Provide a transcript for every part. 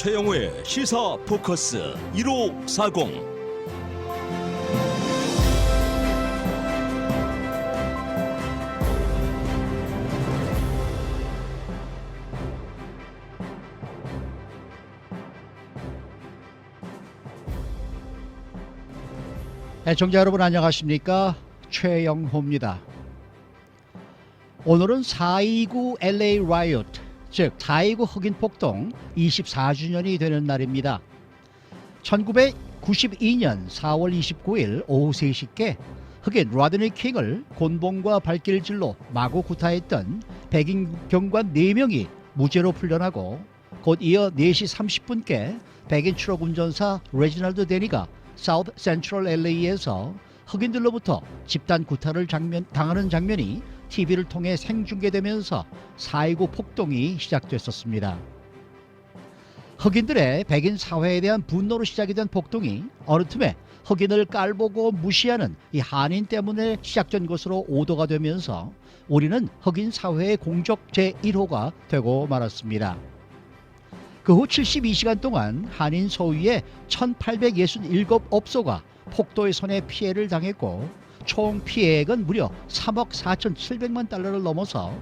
최영우의 시사 포커스 1540. 애청자 여러분 안녕하십니까? 최영호입니다. 오늘은 4.29 LA Riot, 즉 4.29 흑인 폭동 24주년이 되는 날입니다. 1992년 4월 29일 오후 3시께 흑인 로드니 킹을 곤봉과 발길질로 마구 구타했던 백인 경관 4명이 무죄로 풀려나고 곧 이어 4시 30분께 백인 추록 운전사 레지널드 데니가 사우스 센트럴 LA에서 흑인들로부터 집단 구타를 당하는 장면이 TV를 통해 생중계되면서 4.29 폭동이 시작됐었습니다. 흑인들의 백인 사회에 대한 분노로 시작이 된 폭동이 어느 틈에 흑인을 깔보고 무시하는 이 한인 때문에 시작된 것으로 오도가 되면서 우리는 흑인 사회의 공적 제1호가 되고 말았습니다. 그 후 72시간 동안 한인 소유의 1867업소가 폭도의 손에 피해를 당했고 총 피해액은 무려 3억 4,700만 달러를 넘어서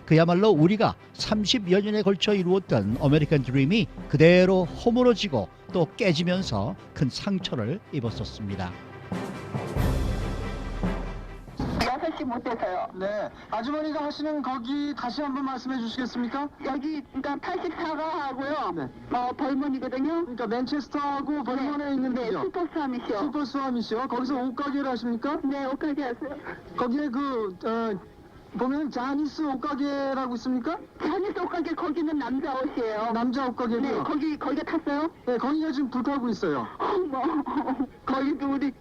그야말로 우리가 30여 년에 걸쳐 이루었던 아메리칸 드림이 그대로 허물어지고 또 깨지면서 큰 상처를 입었었습니다. 6시 못해서요. 네, 아주머니가 하시는 거기 다시 한번 말씀해 주시겠습니까? 여기 그러니까 84가 하고요. 네. 벌먼이거든요. 그러니까 맨체스터하고 벌먼에 있는 네, 데죠? 슈퍼스함이시요. 슈퍼스와미시요. 거기서 옷가게를 하십니까? 네, 옷가게 하세요. 거기에 보면 자니스 옷가게라고 있습니까? 자니스 옷가게 거기는 남자 옷이에요. 남자 옷가게고요. 네, 거기가 탔어요? 네, 거기가 지금 불타고 있어요. 거기도 우리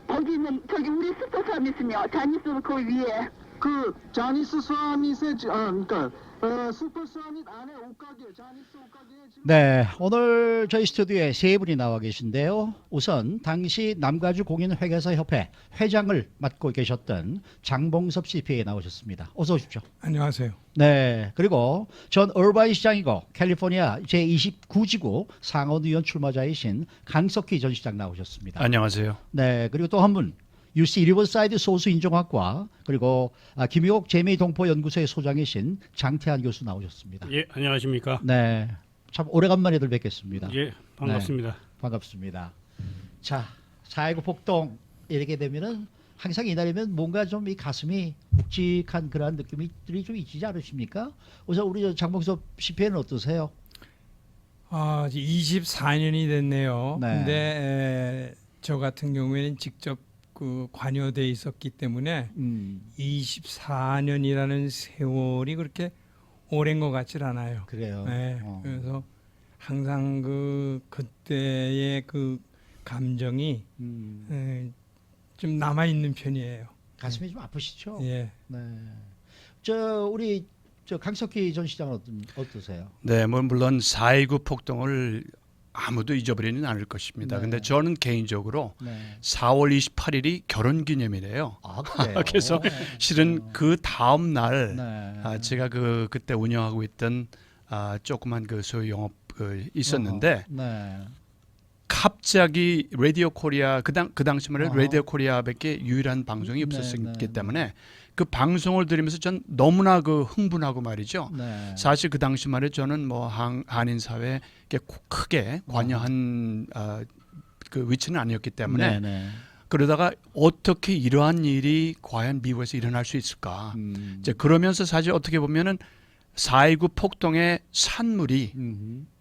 거기는 우리 슈퍼스함 있으며 자니스 그 위에. 그 자니스 스와밋의 그러니까 슈퍼스와밋 안에 옷가게, 자니스 옷가게에 지금 네, 오늘 저희 스튜디오에 세 분이 나와 계신데요. 우선 당시 남가주 공인회계사 협회 회장을 맡고 계셨던 장봉섭 CPA 나오셨습니다. 어서 오십시오. 안녕하세요. 네, 그리고 전 얼바인 시장이고 캘리포니아 제29지구 상원의원 출마자이신 강석희 전 시장 나오셨습니다. 안녕하세요. 네, 그리고 또 한 분 UC 리버사이드 소수인종학과 그리고 김효옥 재미동포연구소의 소장이신 장태한 교수 나오셨습니다. 예, 안녕하십니까? 네, 참 오래간만에들 뵙겠습니다. 예, 반갑습니다. 네, 반갑습니다. 자, 4.29 폭동 이렇게 되면은 항상 이날이면 뭔가 좀 이 가슴이 묵직한 그러한 느낌들이 좀 있지 않으십니까? 우선 우리 장봉섭 CPA는 어떠세요? 24년이 됐네요. 네. 근데 저 같은 경우에는 직접 그 관여돼 있었기 때문에 24년이라는 세월이 그렇게 오랜 것 같질 않아요. 그래요. 네, 그래서 항상 그때의 그 감정이 좀 남아 있는 편이에요. 가슴이 좀 아프시죠? 예. 네. 우리 강석희 전 시장은 어떠세요? 네, 물론 4.29 폭동을 아무도 잊어버리는 않을 것입니다. 네. 근데 저는 개인적으로 네. 4월 28일이 결혼 기념이래요. 아, 그래요? 그래서 실은 그 다음 날 네. 제가 그때 운영하고 있던 조그만 그 소유 영업 있었는데 네. 갑자기 라디오 코리아 그 당시만 해도 어허. 라디오 코리아밖에 유일한 방송이 없었기 네. 때문에 그 방송을 들으면서 전 너무나 흥분하고 말이죠. 네. 사실 그 당시만 해도 저는 뭐 한인 사회에 크게 관여한 그 위치는 아니었기 때문에 네, 네. 그러다가 어떻게 이러한 일이 과연 미국에서 일어날 수 있을까? 이제 그러면서 사실 어떻게 보면은 4.29 폭동의 산물이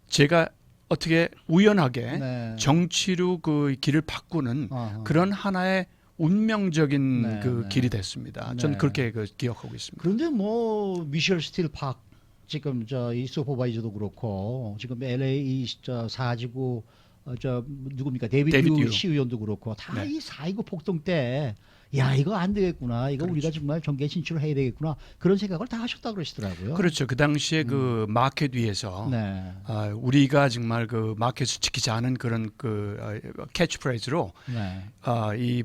제가 어떻게 우연하게 네. 정치로 그 길을 바꾸는 어허. 그런 하나의 운명적인 네, 그 네. 길이 됐습니다. 네. 저는 그렇게 기억하고 있습니다. 그런데 뭐 미셸 스틸 팍 지금 이 슈퍼바이저도 그렇고 지금 LA 사지구 누굽니까 데이비드 데이비드 유 유. 시의원도 그렇고 다 네. 이 4.29 폭동 때 야 이거 안 되겠구나 이거 우리가 정말 정계 진출을 해야 되겠구나 그런 생각을 다 하셨다 그러시더라고요. 그렇죠. 그 당시에 그 마켓 위에서 네. 우리가 정말 그 마켓을 지키자 하는 그런 캐치프레이즈로 네. 이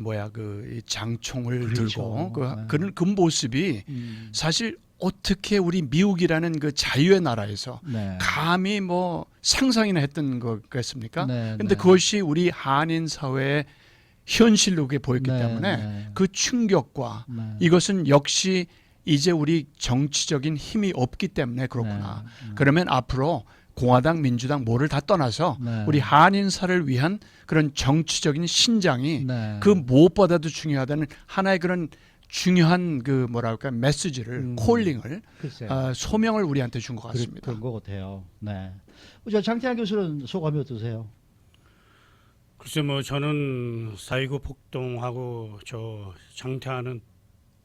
장총을 그렇죠. 들고 네. 그런 그 모습이 사실 어떻게 우리 미국이라는 그 자유의 나라에서 네. 감히 뭐 상상이나 했던 거겠습니까? 네, 근데 네. 그것이 우리 한인 사회의 현실로 그게 보였기 네, 때문에 네. 그 충격과 네. 이것은 역시 이제 우리 정치적인 힘이 없기 때문에 그렇구나. 네. 그러면 앞으로 공화당, 민주당 뭐를 다 떠나서 네. 우리 한인사를 위한 그런 정치적인 신장이 네. 그 무엇보다도 중요하다는 하나의 그런 중요한 그 뭐랄까 메시지를 콜링을 글쎄요. 소명을 우리한테 준 것 같습니다. 그런 것 같아요. 네. 저 장태환 교수는 소감이 어떠세요? 글쎄 뭐 저는 4.29 폭동하고 저 장태환은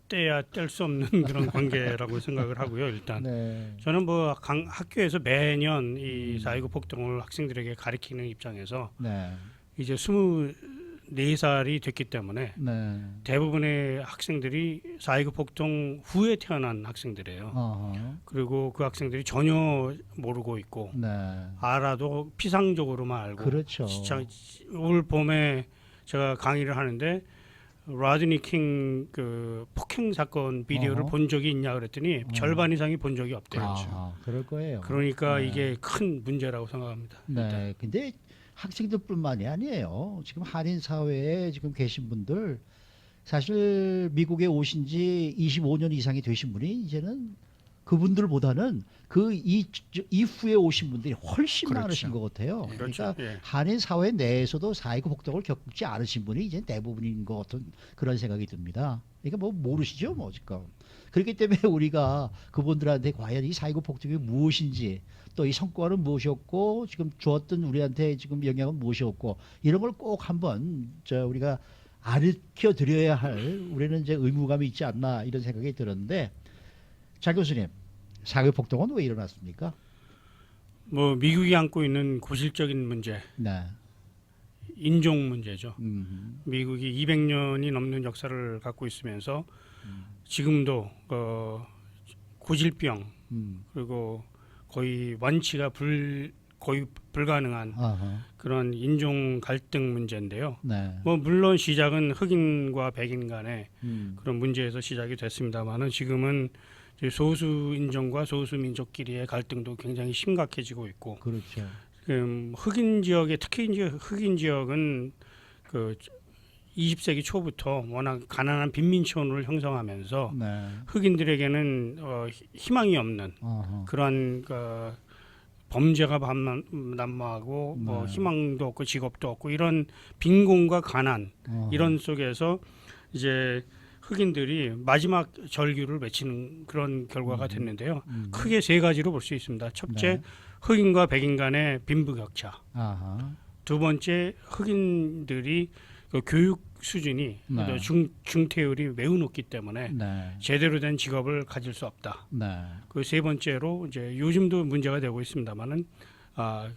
떼야 뗄 수 없는 그런 관계라고 생각을 하고요. 일단 네. 저는 뭐 학교에서 매년 이 4.29 폭동을 학생들에게 가르치는 입장에서 네. 이제 24살이 됐기 때문에 네. 대부분의 학생들이 4.29 폭동 후에 태어난 학생들이에요. 어허. 그리고 그 학생들이 전혀 모르고 있고 네. 알아도 피상적으로만 알고 그렇죠. 진짜 올 봄에 제가 강의를 하는데 라드니 킹 그 폭행 사건 비디오를 어허. 본 적이 있냐 그랬더니 절반 이상이 본 적이 없대요. 아, 그럴 거예요. 그러니까 네. 이게 큰 문제라고 생각합니다. 네. 근데 학생들뿐만이 아니에요. 지금 한인 사회에 지금 계신 분들 사실 미국에 오신 지 25년 이상이 되신 분이 이제는 그분들보다는 그 이후에 오신 분들이 훨씬 그렇죠. 많으신 것 같아요. 그렇죠. 그러니까 예. 한인 사회 내에서도 4.29 폭동을 겪지 않으신 분이 이제 대부분인 것 같은 그런 생각이 듭니다. 그러니까 뭐 모르시죠, 뭐 지금. 그렇기 때문에 우리가 그분들한테 과연 이 4.29 폭동이 무엇인지 또 이 성과는 무엇이었고 지금 주었던 우리한테 지금 영향은 무엇이었고 이런 걸 꼭 한번 우리가 가르쳐 드려야 할 우리는 이제 의무감이 있지 않나 이런 생각이 들었는데 장 교수님 4.29 폭동은 왜 일어났습니까? 뭐 미국이 안고 있는 고질적인 문제, 네. 인종 문제죠. 음. 미국이 200년이 넘는 역사를 갖고 있으면서 지금도 고질병 그리고 거의 완치가 거의 불가능한 아하. 그런 인종 갈등 문제인데요. 네. 뭐 물론 시작은 흑인과 백인 간의 음. 그런 문제에서 시작이 됐습니다만은 지금은 이제 소수 인종과 소수 민족끼리의 갈등도 굉장히 심각해지고 있고 그렇죠. 흑인 지역에 특히 이제 흑인 지역은 그 20세기 초부터 워낙 가난한 빈민촌을 형성하면서 네. 흑인들에게는 희망이 없는 아하. 그러한 범죄가 난무하고 뭐 네. 희망도 없고 직업도 없고 이런 빈곤과 가난 아하. 이런 속에서 이제 흑인들이 마지막 절규를 외치는 그런 결과가 됐는데요. 크게 세 가지로 볼 수 있습니다. 첫째, 네. 흑인과 백인 간의 빈부격차. 아하. 두 번째, 흑인들이 그 교육 수준이 네. 중퇴율이 매우 높기 때문에 네. 제대로 된 직업을 가질 수 없다. 네. 그 세 번째로 이제 요즘도 문제가 되고 있습니다만은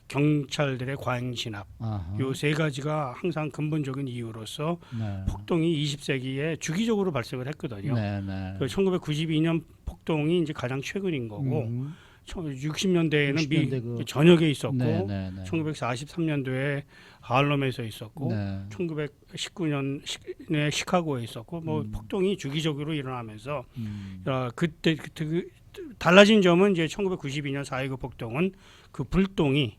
경찰들의 과잉 진압. 아하. 요 세 가지가 항상 근본적인 이유로서 네. 폭동이 20세기에 주기적으로 발생을 했거든요. 네. 네. 그 1992년 폭동이 이제 가장 최근인 거고 음. 60년대에는 60년대 그- 전역에 있었고 네. 네. 네. 1943년도에 하얼렘에서 있었고 네. 1919년에 시카고에 있었고 뭐 폭동이 주기적으로 일어나면서 그때 달라진 점은 이제 1992년 4.29 폭동은 그 불똥이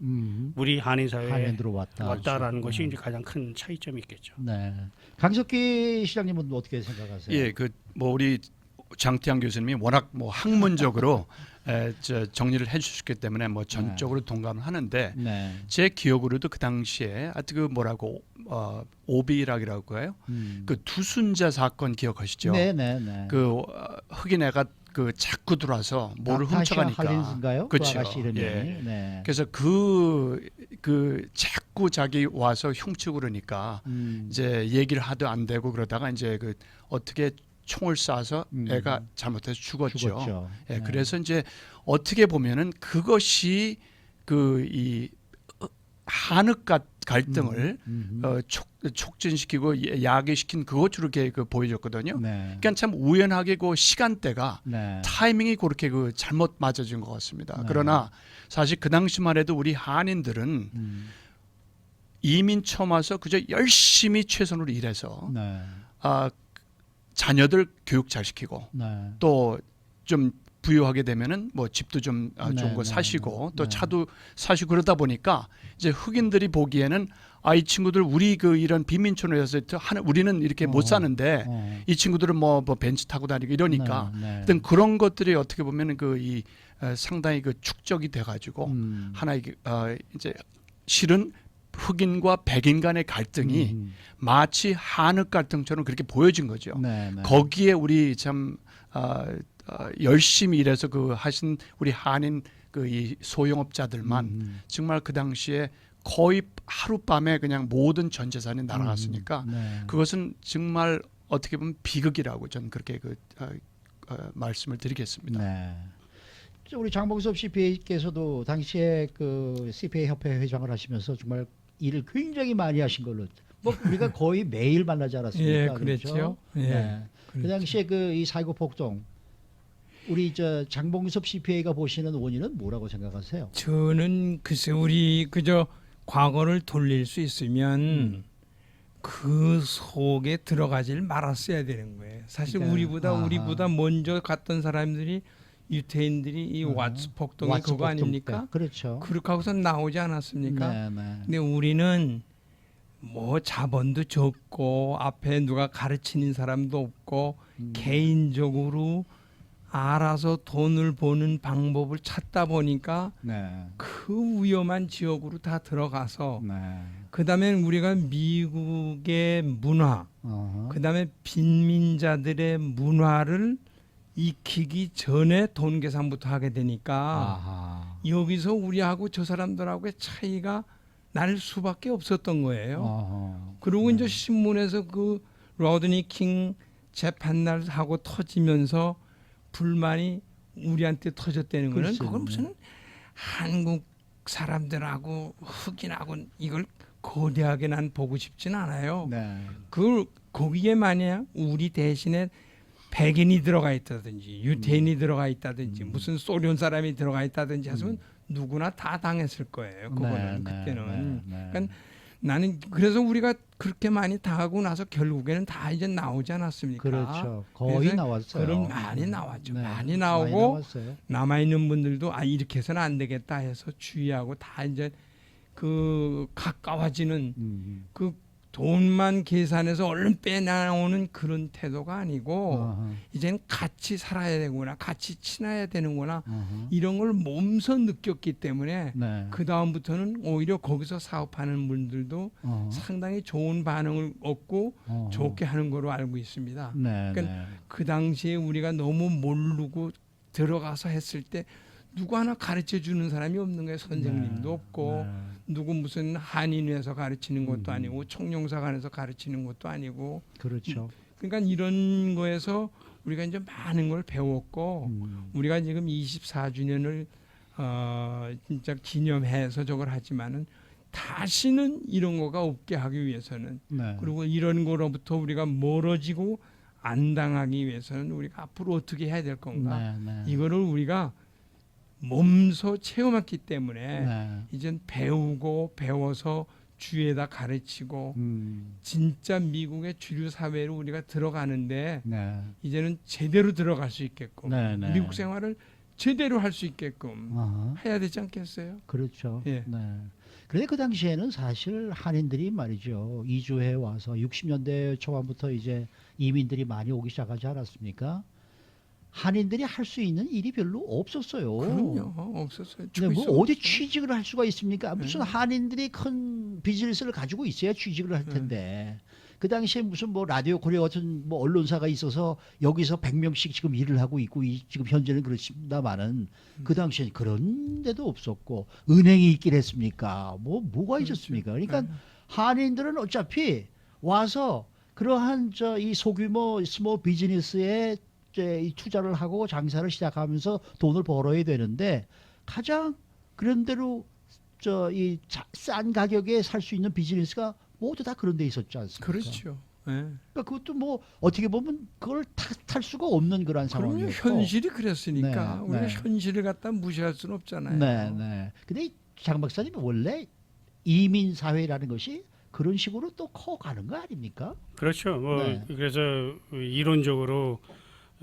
우리 한인 사회에 한인 들어왔다. 왔다라는 것이 네. 이제 가장 큰 차이점이 있겠죠. 네. 강석기 시장님은 어떻게 생각하세요? 예, 그 뭐 우리 장태환 교수님이 워낙 뭐 학문적으로 정리를 해주셨기 때문에 뭐 전적으로 동감을 하는데 네. 제 기억으로도 그 당시에 그 뭐라고 오비락이라고 해요. 그 투순자 사건 기억하시죠? 네, 네, 네. 그 흑인 애가 그 자꾸 들어와서 뭐를 훔쳐가니까. 할린스인가요? 그 그렇죠. 아가씨 이름이. 예. 네. 그래서 그 자꾸 자기 와서 흉치고 그러니까 이제 얘기를 하도 안 되고 그러다가 이제 그 어떻게 총을 쏴서 애가 잘못해서 죽었죠. 예, 네. 그래서 이제 어떻게 보면은 그것이 그 이 한흑 갈등을 촉진시키고 야기시킨 그것으로 이렇게 보여줬거든요. 네. 그러니까 참 우연하게 그 시간대가 네. 타이밍이 그렇게 그 잘못 맞아진 것 같습니다. 네. 그러나 사실 그 당시만 해도 우리 한인들은 이민 처음 와서 그저 열심히 최선으로 일해서 네. 자녀들 교육 잘 시키고 네. 또 좀 부여하게 되면은 뭐 집도 좀 좋은 거 사시고 또 차도 사시고 그러다 보니까 이제 흑인들이 보기에는 이 친구들 우리 이런 빈민촌에서 우리는 이렇게 못 사는데 이 친구들은 뭐 벤츠 타고 다니고 이러니까 어떤 그런 것들이 어떻게 보면은 상당히 축적이 돼가지고 하나의 이제 실은 흑인과 백인 간의 갈등이 마치 한흑 갈등처럼 그렇게 보여진 거죠. 거기에 우리 참 열심히 일해서 하신 우리 한인 이 소영업자들만 정말 그 당시에 거의 하룻밤에 그냥 모든 전 재산이 날아갔으니까 그것은 정말 어떻게 보면 비극이라고 저는 그렇게 말씀을 드리겠습니다. 네. 우리 장봉섭 CPA께서도 당시에 CPA 협회 회장을 하시면서 정말 일을 굉장히 많이 하신 걸로 뭐 우리가 거의 매일 만나지 않았습니까? 예, 그랬죠. 그렇죠? 예, 네. 그 그렇죠. 당시에 이 4.19 폭동 우리 장봉섭 CPA가 보시는 원인은 뭐라고 생각하세요? 저는 글쎄 우리 그저 과거를 돌릴 수 있으면 그 속에 들어가질 말았어야 되는 거예요. 사실 그러니까, 우리보다 먼저 갔던 사람들이 유태인들이 이 왓츠 폭동이 왓츠 그거 폭동 아닙니까? 때. 그렇죠. 그렇게 하고서 나오지 않았습니까? 네, 네. 근데 우리는 뭐 자본도 적고 앞에 누가 가르치는 사람도 없고 개인적으로 알아서 돈을 버는 방법을 찾다 보니까 네. 그 위험한 지역으로 다 들어가서 네. 그다음에 우리가 미국의 문화, 그다음에 빈민자들의 문화를 익히기 전에 돈 계산부터 하게 되니까 여기서 우리하고 저 사람들하고의 차이가 날 수밖에 없었던 거예요. 그리고 이제 신문에서 로드니 킹 재판날 하고 터지면서 불만이 우리한테 터졌다는 거는 그건 무슨 한국 사람들하고 흑인하고 이걸 거대하게 난 보고 싶진 않아요. 네. 거기에 만약 우리 대신에 백인이 들어가 있다든지 유태인이 들어가 있다든지 무슨 소련 사람이 들어가 있다든지 하면 누구나 다 당했을 거예요. 그거는 그때는. 그러니까 나는 그래서 우리가 그렇게 많이 당하고 나서 결국에는 다 이제 나오지 않았습니까? 그렇죠. 거의 나왔어요. 그럼 많이 나왔죠. 네, 많이 나오고 나왔어요. 남아 있는 분들도 이렇게 해서는 안 되겠다 해서 주의하고 다 이제 가까워지는 돈만 계산해서 얼른 빼나오는 그런 태도가 아니고 이제는 같이 살아야 되구나, 같이 친해야 되는구나 이런 걸 몸소 느꼈기 때문에 그 다음부터는 오히려 거기서 사업하는 분들도 상당히 좋은 반응을 얻고 좋게 하는 거로 알고 있습니다. 그러니까 그 당시에 우리가 너무 모르고 들어가서 했을 때 누구 하나 가르쳐 주는 사람이 없는 거예요. 선생님도 없고 누구 무슨 한인회에서 가르치는 것도 아니고 청룡사관에서 가르치는 것도 아니고 그렇죠. 그러니까 이런 거에서 우리가 이제 많은 걸 배웠고 우리가 지금 24주년을 진짜 기념해서 저걸 하지만은 다시는 이런 거가 없게 하기 위해서는 그리고 이런 거로부터 우리가 멀어지고 안 당하기 위해서는 우리가 앞으로 어떻게 해야 될 건가 이거를 우리가 몸소 체험했기 때문에 이젠 배워서 주위에다 가르치고 진짜 미국의 주류 사회로 우리가 들어가는데 이제는 제대로 들어갈 수 있게끔 미국 생활을 제대로 할 수 있게끔 해야 되지 않겠어요? 그렇죠. 예. 그런데 그 당시에는 사실 한인들이 말이죠. 이주해 와서 60년대 초반부터 이제 이민들이 많이 오기 시작하지 않았습니까? 한인들이 할 수 있는 일이 별로 없었어요. 그럼요. 없었어요. 근데 뭐 어디 취직을 할 수가 있습니까? 무슨 한인들이 큰 비즈니스를 가지고 있어야 취직을 할 텐데. 그 당시에 무슨 뭐 라디오 코리아 같은 뭐 언론사가 있어서 여기서 100명씩 지금 일을 하고 있고 지금 현재는 그렇습니다만은 그 당시에는 그런 데도 없었고 은행이 있긴 했습니까? 뭐가 있었습니까? 그러니까 한인들은 어차피 와서 그러한 이 소규모 스몰 비즈니스에 이 투자를 하고 장사를 시작하면서 돈을 벌어야 되는데 가장 그런 대로 이 싼 가격에 살 수 있는 비즈니스가 모두 다 그런 데 있었지 않습니까? 그렇죠. 그러니까 그것도 뭐 어떻게 보면 그걸 탓할 수가 없는 그런 상황이었고. 현실이 그랬으니까 우리가 네. 현실을 갖다 무시할 수는 없잖아요. 네. 근데 장 박사님 원래 이민 사회라는 것이 그런 식으로 또 커가는 거 아닙니까? 그렇죠. 네. 그래서 이론적으로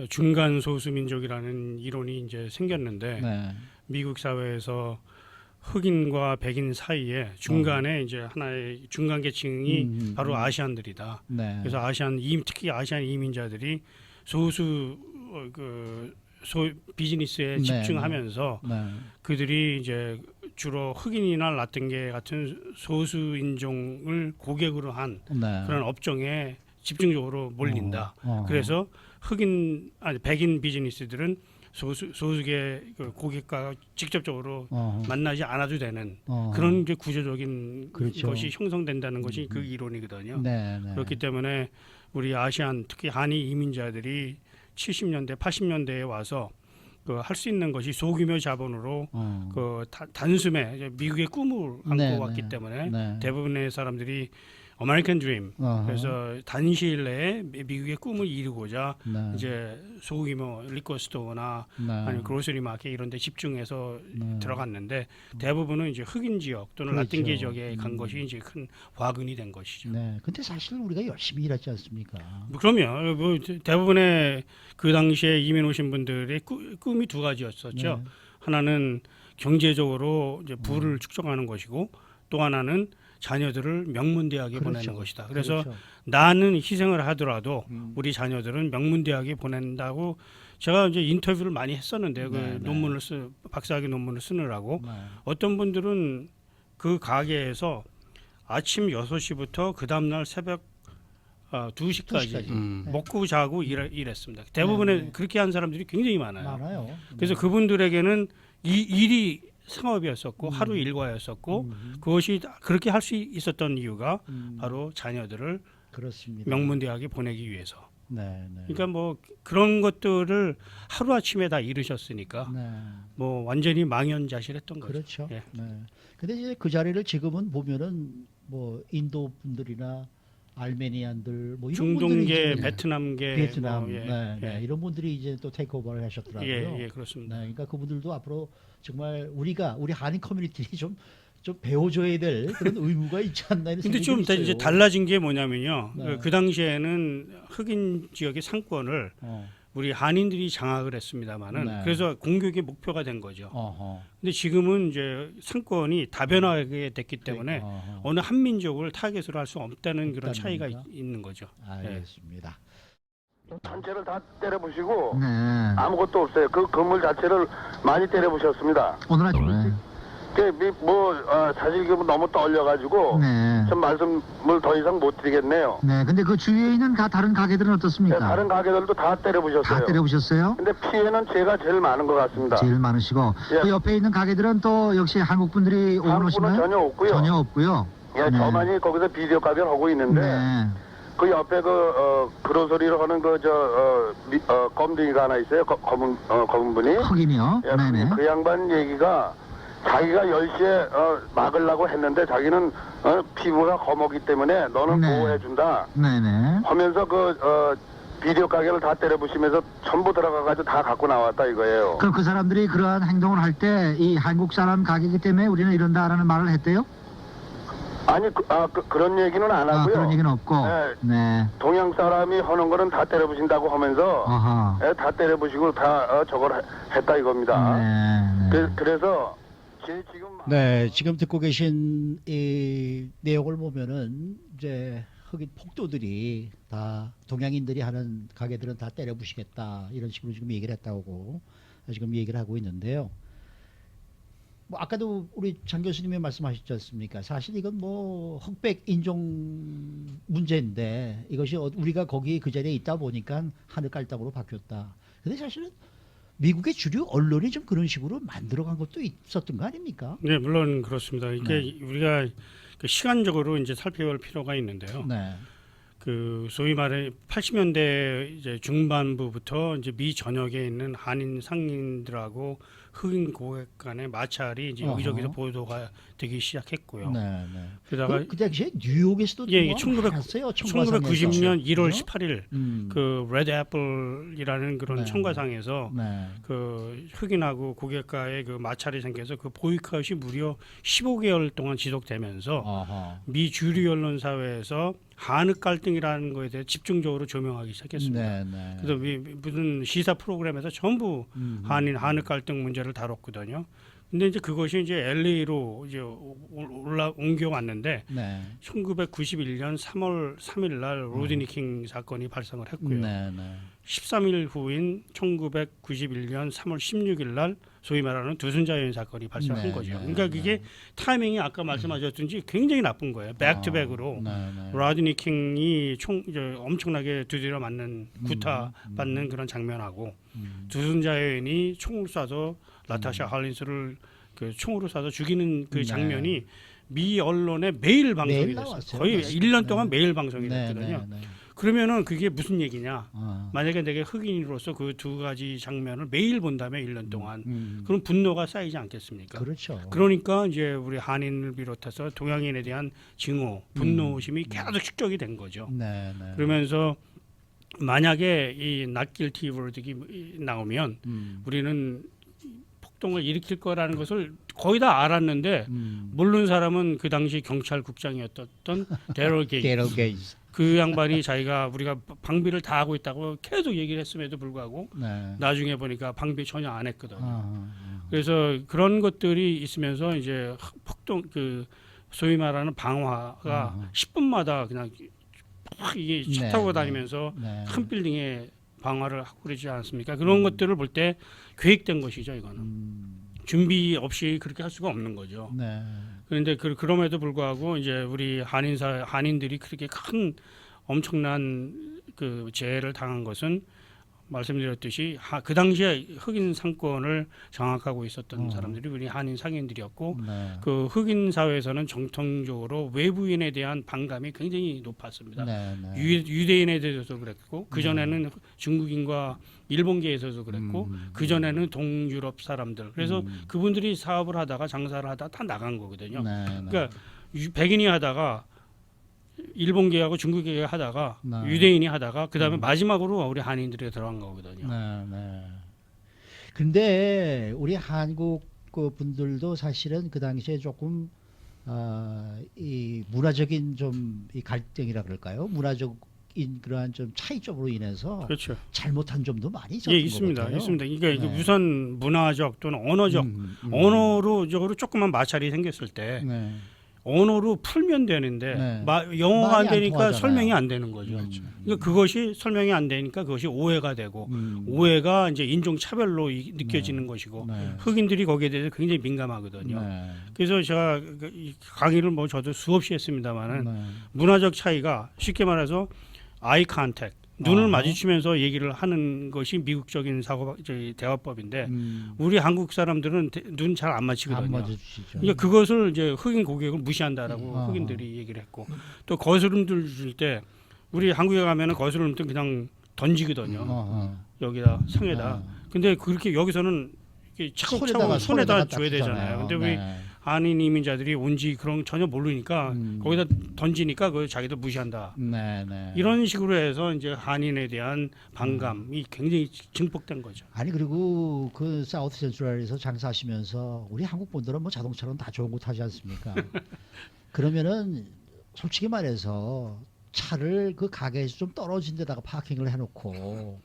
중간 소수민족이라는 이론이 이제 생겼는데 네. 미국 사회에서 흑인과 백인 사이에 중간에 이제 하나의 중간 계층이 바로 아시안들이다. 네. 그래서 특히 아시안 이민자들이 소수 비즈니스에 네, 집중하면서 네. 그들이 이제 주로 흑인이나 라틴계 같은 소수 인종을 고객으로 한 네. 그런 업종에 집중적으로 몰린다. 어. 그래서 백인 비즈니스들은 소수계 그 고객과 직접적으로 만나지 않아도 되는 그런 이제 구조적인 그렇죠. 것이 형성된다는 것이 그 이론이거든요. 네, 네. 그렇기 때문에 우리 아시안 특히 한인 이민자들이 70년대, 80년대에 와서 그 할 수 있는 것이 소규모 자본으로 그 단숨에 이제 미국의 꿈을 안고 네, 왔기 네. 때문에 네. 대부분의 사람들이 아메리칸 드림 그래서 단시일 내에 미국의 꿈을 이루고자 네. 이제 소규모 리커 스토어나 네. 아니면 그로서리 마켓 이런 데 집중해서 네. 들어갔는데 대부분은 이제 흑인 지역 또는 그렇죠. 라틴계 지역에 간 것이 이제 큰 화근이 된 것이죠. 네. 근데 사실 우리가 열심히 일했지 않습니까? 그럼요. 뭐 대부분의 그 당시에 이민 오신 분들의 꿈이 두 가지였었죠. 네. 하나는 경제적으로 이제 부를 축적하는 것이고 또 하나는 자녀들을 명문대학에 그렇죠. 보내는 것이다. 그래서 그렇죠. 나는 희생을 하더라도 우리 자녀들은 명문대학에 보낸다고 제가 이제 인터뷰를 많이 했었는데요. 그 네, 네. 박사학위 논문을 쓰느라고 네. 어떤 분들은 그 가게에서 아침 6시부터 그 다음날 새벽 2시까지 네. 먹고 자고 일했습니다. 대부분의 네. 그렇게 한 사람들이 굉장히 많아요. 많아요. 그래서 네. 그분들에게는 이 일이 상업이었었고 하루 일과였었고 그것이 그렇게 할 수 있었던 이유가 바로 자녀들을 그렇습니다. 명문대학에 보내기 위해서. 네, 네. 그러니까 뭐 그런 것들을 하루아침에 다 이루셨으니까 네. 뭐 완전히 망연자실했던 거죠. 그렇죠. 예. 네. 근데 이제 그 자리를 지금은 보면은 뭐 인도 분들이나 알메니안들 뭐 이런 분들이 중동계, 이제 베트남계, 베트남 뭐, 예, 네, 네. 예. 이런 분들이 이제 또 테이크오버를 하셨더라고요. 예, 그렇습니다. 네, 그러니까 그분들도 앞으로 정말 우리 한인 커뮤니티 좀 배워줘야 될 그런 의무가 있지 않나 이런 근데 생각이 좀 있어요. 이제 달라진 게 뭐냐면요. 네. 그 당시에는 흑인 지역의 상권을 어, 우리 한인들이 장악을 했습니다마는 네. 그래서 공격의 목표가 된 거죠. 어허. 근데 지금은 이제 상권이 다변화하게 됐기 때문에 어허. 어느 한 민족을 타겟으로 할 수 없다는 그런 없다는 차이가 겁니까? 있는 거죠. 알겠습니다. 전체를 다 때려부시고 네. 아무것도 없어요. 그 건물 자체를 많이 때려부셨습니다. 오늘 아침에 사실 이게 너무 떨려가지고 네. 좀 말씀을 더 이상 못 드리겠네요. 네. 근데 그 주위에 있는 다른 가게들은 어떻습니까? 다른 가게들도 다 때려부셨어요. 다 때려보셨어요? 근데 피해는 제가 제일 많은 것 같습니다. 제일 많으시고 예. 그 옆에 있는 가게들은 또 역시 한국 분들이 한국은 오시나요? 전혀 없고요. 전혀 없고요. 예, 네. 저만이 거기서 비디오 가게를 하고 있는데 네. 그 옆에 그로소리로 하는 검둥이가 하나 있어요. 검은 분이. 흑인이요? 예, 네네. 그 양반 얘기가 자기가 10시에 막으려고 했는데 자기는 피부가 검었기 때문에 너는 네. 보호해준다 네네. 하면서 비디오 가게를 다 때려부시면서 전부 들어가가지고 다 갖고 나왔다 이거예요. 그럼 그 사람들이 그러한 행동을 할 때 이 한국 사람 가게이기 때문에 우리는 이런다라는 말을 했대요? 아니 그런 얘기는 안 하고요. 그런 얘기는 없고. 네. 네. 동양 사람이 하는 거는 다 때려부신다고 하면서 아하. 다 때려부시고 다 저걸 했다 이겁니다. 네. 그래서 네, 지금 듣고 계신 이 내용을 보면은 이제 흑인 폭도들이 다 동양인들이 하는 가게들은 다 때려부시겠다 이런 식으로 지금 얘기를 했다고 지금 얘기를 하고 있는데요. 뭐 아까도 우리 장 교수님이 말씀하셨지 않습니까? 사실 이건 뭐 흑백 인종 문제인데 이것이 우리가 거기 그 자리에 있다 보니까 하늘 깔땅으로 바뀌었다. 근데 사실은 미국의 주류 언론이 좀 그런 식으로 만들어간 것도 있었던 거 아닙니까? 네, 물론 그렇습니다. 이게 우리가 그 시간적으로 이제 살펴볼 필요가 있는데요. 네. 그 소위 말해 80년대 이제 중반부부터 이제 미 전역에 있는 한인 상인들하고 흑인 고객 간의 마찰이 이제 여기저기서 보도가 되기 시작했고요. 네, 네. 그러다가 그 당시에 뉴욕에서도 예, 뭐 1990년 1월 18일 음. 그 레드 애플이라는 그런 네. 청과상에서 네. 그 흑인하고 고객과의 그 마찰이 생겨서 그 보이콧이 무려 15개월 동안 지속되면서 아하. 미 주류 언론 사회에서 한흑 갈등이라는 거에 대해 집중적으로 조명하기 시작했습니다. 네, 네. 그래서 무슨 시사 프로그램에서 전부 한흑 갈등 문제를 다뤘거든요. 근데 이제 그것이 이제 LA로 이제 옮겨왔는데 네. 1991년 3월 3일 날 로드니 킹 사건이 발생을 했고요. 네, 네. 13일 후인 1991년 3월 16일 날 소위 말하는 두순자 여인 사건이 발생한 네, 거죠. 네, 그러니까 그게 타이밍이 아까 말씀하셨든지 굉장히 나쁜 거예요. 백투백으로 네, 네. 로드니 킹이 엄청나게 두드려 맞는 구타 받는 그런 장면하고 두순자 여인이 총을 쏴서 라타샤 할린스를 그 총으로 쏴서 죽이는 그 네. 장면이 미 언론에 매일 방송이 매일 됐어요. 나왔어요. 거의 맞습니다. 1년 동안 매일 방송이 네, 됐거든요. 네, 네. 그러면은 그게 무슨 얘기냐? 어. 만약에 내가 흑인으로서 그 두 가지 장면을 매일 본다면 1년 동안 그럼 분노가 쌓이지 않겠습니까? 그렇죠. 그러니까 이제 우리 한인을 비롯해서 동양인에 대한 증오, 분노심이 계속 축적이 된 거죠. 네, 네. 그러면서 만약에 이 낫길티 월드가 나오면 우리는 폭동을 일으킬 거라는 것을 거의 다 알았는데 모르는 사람은 그 당시 경찰국장이었던 데럴 게이츠. 게럴 게이츠. 그 양반이 자기가 우리가 방비를 다 하고 있다고 계속 얘기를 했음에도 불구하고 네. 나중에 보니까 방비 전혀 안 했거든요. 아, 그래서 그런 것들이 있으면서 이제 폭동 그 소위 말하는 방화가 10분마다 그냥 막 이게 차 네, 타고 네. 다니면서 네. 큰 빌딩에 방화를 하고 그러지 않습니까? 그런 것들을 볼 때 계획된 것이죠, 이거는. 준비 없이 그렇게 할 수가 없는 거죠. 네. 그런데 그럼에도 불구하고 이제 우리 한인들이 그렇게 큰 엄청난 그 재해를 당한 것은 말씀드렸듯이 그 당시에 흑인 상권을 장악하고 있었던 사람들이 우리 한인 상인들이었고 네. 그 흑인 사회에서는 정통적으로 외부인에 대한 반감이 굉장히 높았습니다. 네, 네. 유대인에 대해서도 그랬고 그 전에는 중국인과 일본계에서도 그랬고 그 전에는 동유럽 사람들 그래서 그분들이 사업을 하다가 장사를 하다가 다 나간 거거든요. 네, 네. 그러니까 백인이 하다가 일본계하고 중국계 하다가 네. 유대인이 하다가 그 다음에 마지막으로 우리 한인들이 들어간 거거든요. 네, 네. 근데 우리 한국 그 분들도 사실은 그 당시에 조금 이 문화적인 좀 이 갈등이라 그럴까요? 문화적인 그러한 좀 차이점으로 인해서 그렇죠. 잘못한 점도 많이 있었던 예, 것 있습니다. 같아요. 있습니다. 그러니까 이게 네. 우선 문화적 또는 언어적 언어로적으로 조금만 마찰이 생겼을 때 네. 언어로 풀면 되는데 네. 영어가 안 말이 안 되니까 통하잖아요. 설명이 안 되는 거죠. 그러니까 그것이 설명이 안 되니까 그것이 오해가 되고 음. 오해가 이제 인종 차별로 느껴지는 것이고 네. 흑인들이 거기에 대해서 굉장히 민감하거든요. 네. 그래서 제가 이 강의를 뭐 저도 수없이 했습니다만은 네. 문화적 차이가 쉽게 말해서 아이 컨택 눈을 아하. 마주치면서 얘기를 하는 것이 미국적인 대화법인데 우리 한국 사람들은 눈 잘 안 안 맞히거든요. 맞아주시죠. 그러니까 그것을 이제 흑인 고객을 무시한다라고 아하. 흑인들이 얘기를 했고 또 거스름들 줄 때 우리 한국에 가면은 거스름들 그냥 던지거든요. 어허. 여기다 상에다. 근데 그렇게 여기서는 이렇게 차곡차곡 손에다 줘야 되잖아요. 근데 우리 네. 한인 이민자들이 온지 그런 거 전혀 모르니까 거기다 던지니까 그 자기들 무시한다. 네, 네. 이런 식으로 해서 이제 한인에 대한 반감이 굉장히 증폭된 거죠. 아니 그리고 그 사우스 센트럴에서 장사하시면서 우리 한국 분들은 뭐 자동차는 다 좋은 거 타지 않습니까? 그러면은 솔직히 말해서 차를 그 가게에서 좀 떨어진 데다가 파킹을 해놓고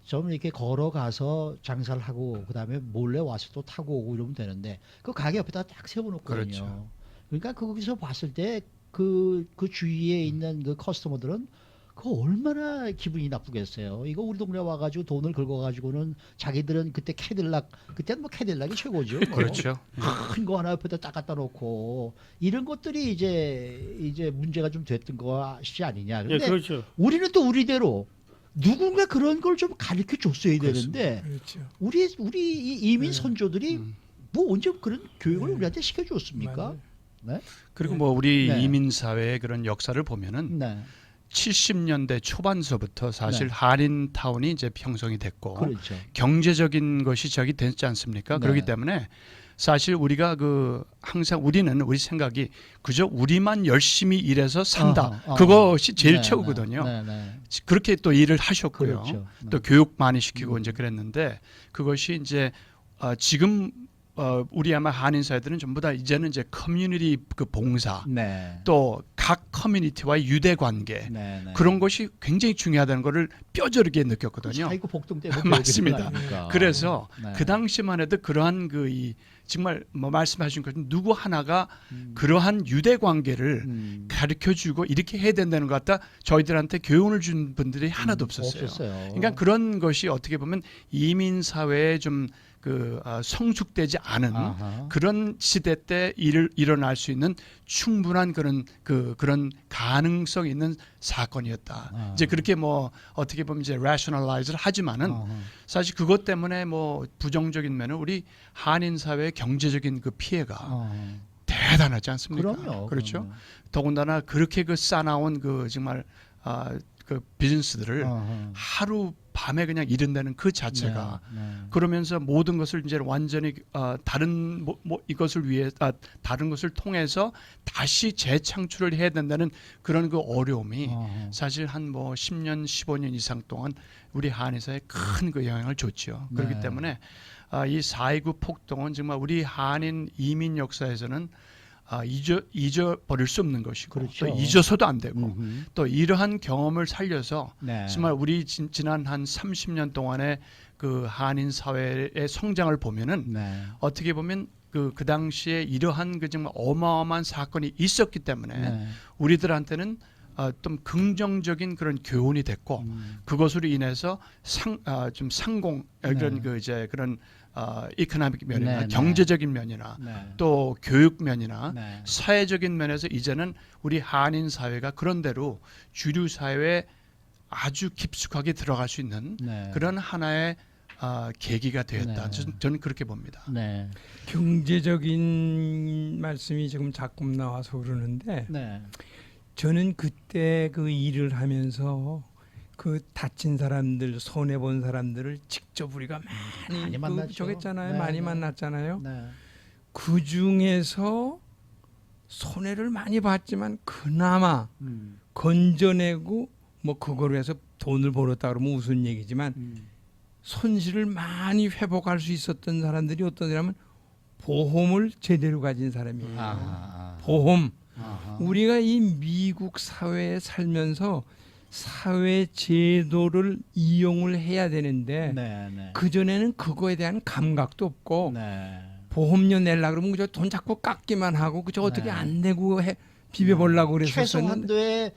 좀 이렇게 걸어가서 장사를 하고 그다음에 몰래 와서 또 타고 오고 이러면 되는데 그 가게 옆에다 딱 세워놓거든요. 그렇죠. 그러니까 거기서 봤을 때 그 주위에 있는 그 커스터머들은 그 얼마나 기분이 나쁘겠어요. 이거 우리 동네 와가지고 돈을 긁어가지고는 자기들은 그때 캐딜락 그때는 뭐 캐딜락이 최고죠. 뭐. 그렇죠. 큰 거 하나 옆에다 딱 갖다 놓고 이런 것들이 이제 문제가 좀 됐던 것이 아니냐. 예, 근데 그렇죠. 우리는 또 우리대로 누군가 그런 걸 좀 가르쳐 줬어야 되는데 그렇죠. 우리 이 이민 네. 선조들이 뭐 언제 그런 교육을 우리한테 시켜줬습니까? 맞아요. 네. 그리고 뭐 우리 네. 이민 사회의 그런 역사를 보면은 네. 70년대 초반서부터 사실 네. 한인타운이 이제 형성이 됐고 그렇죠. 경제적인 것이 저기 됐지 않습니까? 네. 그렇기 때문에 사실 우리가 항상 우리 생각이 그저 우리만 열심히 일해서 산다. 그것이 제일 네, 최고거든요. 네, 네. 그렇게 또 일을 하셨고요. 그렇죠. 또 교육 많이 시키고 이제 그랬는데 그것이 이제 지금 우리 아마 한인 사회들은 전부 다 이제는 이제 커뮤니티 그 봉사 네. 또 각 커뮤니티와의 유대 관계 네, 네. 그런 것이 굉장히 중요하다는 것을 뼈저리게 느꼈거든요. 사이고 복동 때문에 맞습니다. 그러니까. 그래서 네. 그 당시만 해도 그러한 정말 뭐 말씀하신 것처럼 누구 하나가 그러한 유대 관계를 가르쳐주고 이렇게 해야 된다는 것 같다 저희들한테 교훈을 준 분들이 하나도 없었어요. 그러니까 그런 것이 어떻게 보면 이민 사회에 좀 성숙되지 않은 그런 시대 때 일어날 수 있는 충분한 그런 가능성 있는 사건이었다. 이제 그렇게 뭐 어떻게 보면 이제 rationalize를 하지만은 사실 그것 때문에 뭐 부정적인 면은 우리 한인 사회의 경제적인 그 피해가 대단하지 않습니까? 그럼요. 그렇죠. 그럼요. 더군다나 그렇게 쌓아놓은 정말 그 비즈니스들을 하루 밤에 그냥 이른다는 그 자체가 그러면서 모든 것을 이제 완전히 다른 이것을 위해 다른 것을 통해서 다시 재창출을 해야 된다는 그런 그 어려움이 사실 한 뭐 10년, 15년 이상 동안 우리 한인사에 큰 그 영향을 줬죠. 그렇기 때문에 이 4.29 폭동은 정말 우리 한인 이민 역사에서는 잊어버릴 수 없는 것이고 그렇죠. 또 잊어서도 안 되고 또 이러한 경험을 살려서 네. 정말 우리 지난 한 30년 동안의 그 한인 사회의 성장을 보면은 네. 어떻게 보면 그 당시에 이러한 정말 어마어마한 사건이 있었기 때문에 네. 우리들한테는 좀 긍정적인 그런 교훈이 됐고 그것으로 인해서 좀 상공 그런 그런 이코노믹 면이나 네, 네. 경제적인 면이나 네. 또 교육 면이나 네. 사회적인 면에서 이제는 우리 한인 사회가 그런대로 주류 사회에 아주 깊숙하게 들어갈 수 있는 네. 그런 하나의 계기가 되었다. 네. 저는 그렇게 봅니다. 네. 경제적인 말씀이 지금 자꾸 나와서 그러는데 네. 저는 그때 그 일을 하면서 그 다친 사람들, 손해 본 사람들을 직접 우리가 많이 만났죠. 저겠잖아요. 네, 많이 네. 만났잖아요. 네. 그 중에서 손해를 많이 봤지만 그나마 건져내고 뭐 그거로 해서 돈을 벌었다 그러면 우스운 얘기지만 손실을 많이 회복할 수 있었던 사람들이 어떤 사람은 보험을 제대로 가진 사람이에요. 보험. 우리가 이 미국 사회에 살면서 사회 제도를 이용을 해야 되는데 네. 네. 그전에는 그거에 대한 감각도 없고 네. 보험료 내려고 그러면 그저 돈 자꾸 깎기만 하고 그저 어떻게 네. 안 내고 비벼보려고 그랬었는데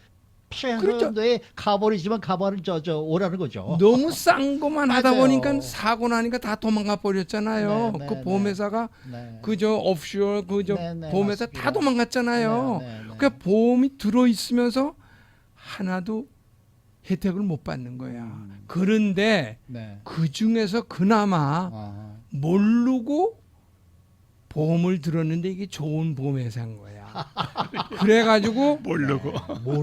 최소한도에 가버리지만 가버는 저 오라는 거죠. 너무 싼 것만 하다 맞아요. 보니까 사고 나니까 다 도망가 버렸잖아요. 네, 네, 그 네. 보험회사가 네. 그저 옵쇼어 그저 네, 네, 보험회사 맞습니다. 다 도망갔잖아요. 네, 네, 네. 그러니까 보험이 들어 있으면서 하나도 혜택을 못 받는 거야. 그런데 네. 그 중에서 그나마 모르고 보험을 들었는데 이게 좋은 보험회사인 거야. 그래가지고 모르고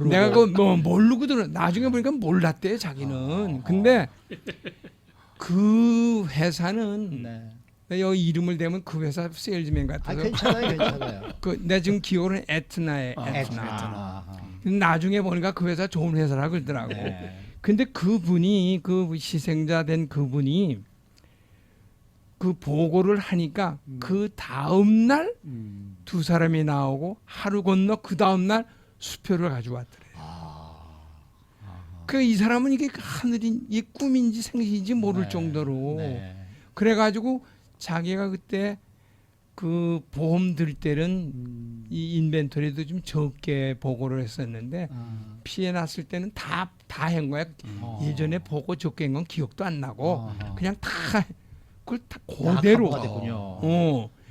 내가 모르고 들어. 나중에 보니까 몰랐대 자기는. 근데 그 회사는 네. 여기 이름을 대면 그 회사 세일즈맨 같아서. 괜찮아요. 내가 지금 기억으로는 에트나에 에트나. 나중에 보니까 그 회사 좋은 회사라 그러더라고. 네. 근데 그분이 그 희생자 된 그분이 그 보고를 하니까 그 다음 날 두 사람이 나오고 하루 건너 그 다음 날 수표를 가져왔더래요. 그 이 사람은 이게 하늘인 이 꿈인지 생신인지 모를 네. 정도로 네. 그래가지고 자기가 그때 그 보험 들 때는 이 인벤토리도 좀 적게 보고를 했었는데 피해 났을 때는 다 한 거야. 예전에 보고 적게 한 건 기억도 안 나고 그냥 다 그걸 다 그대로.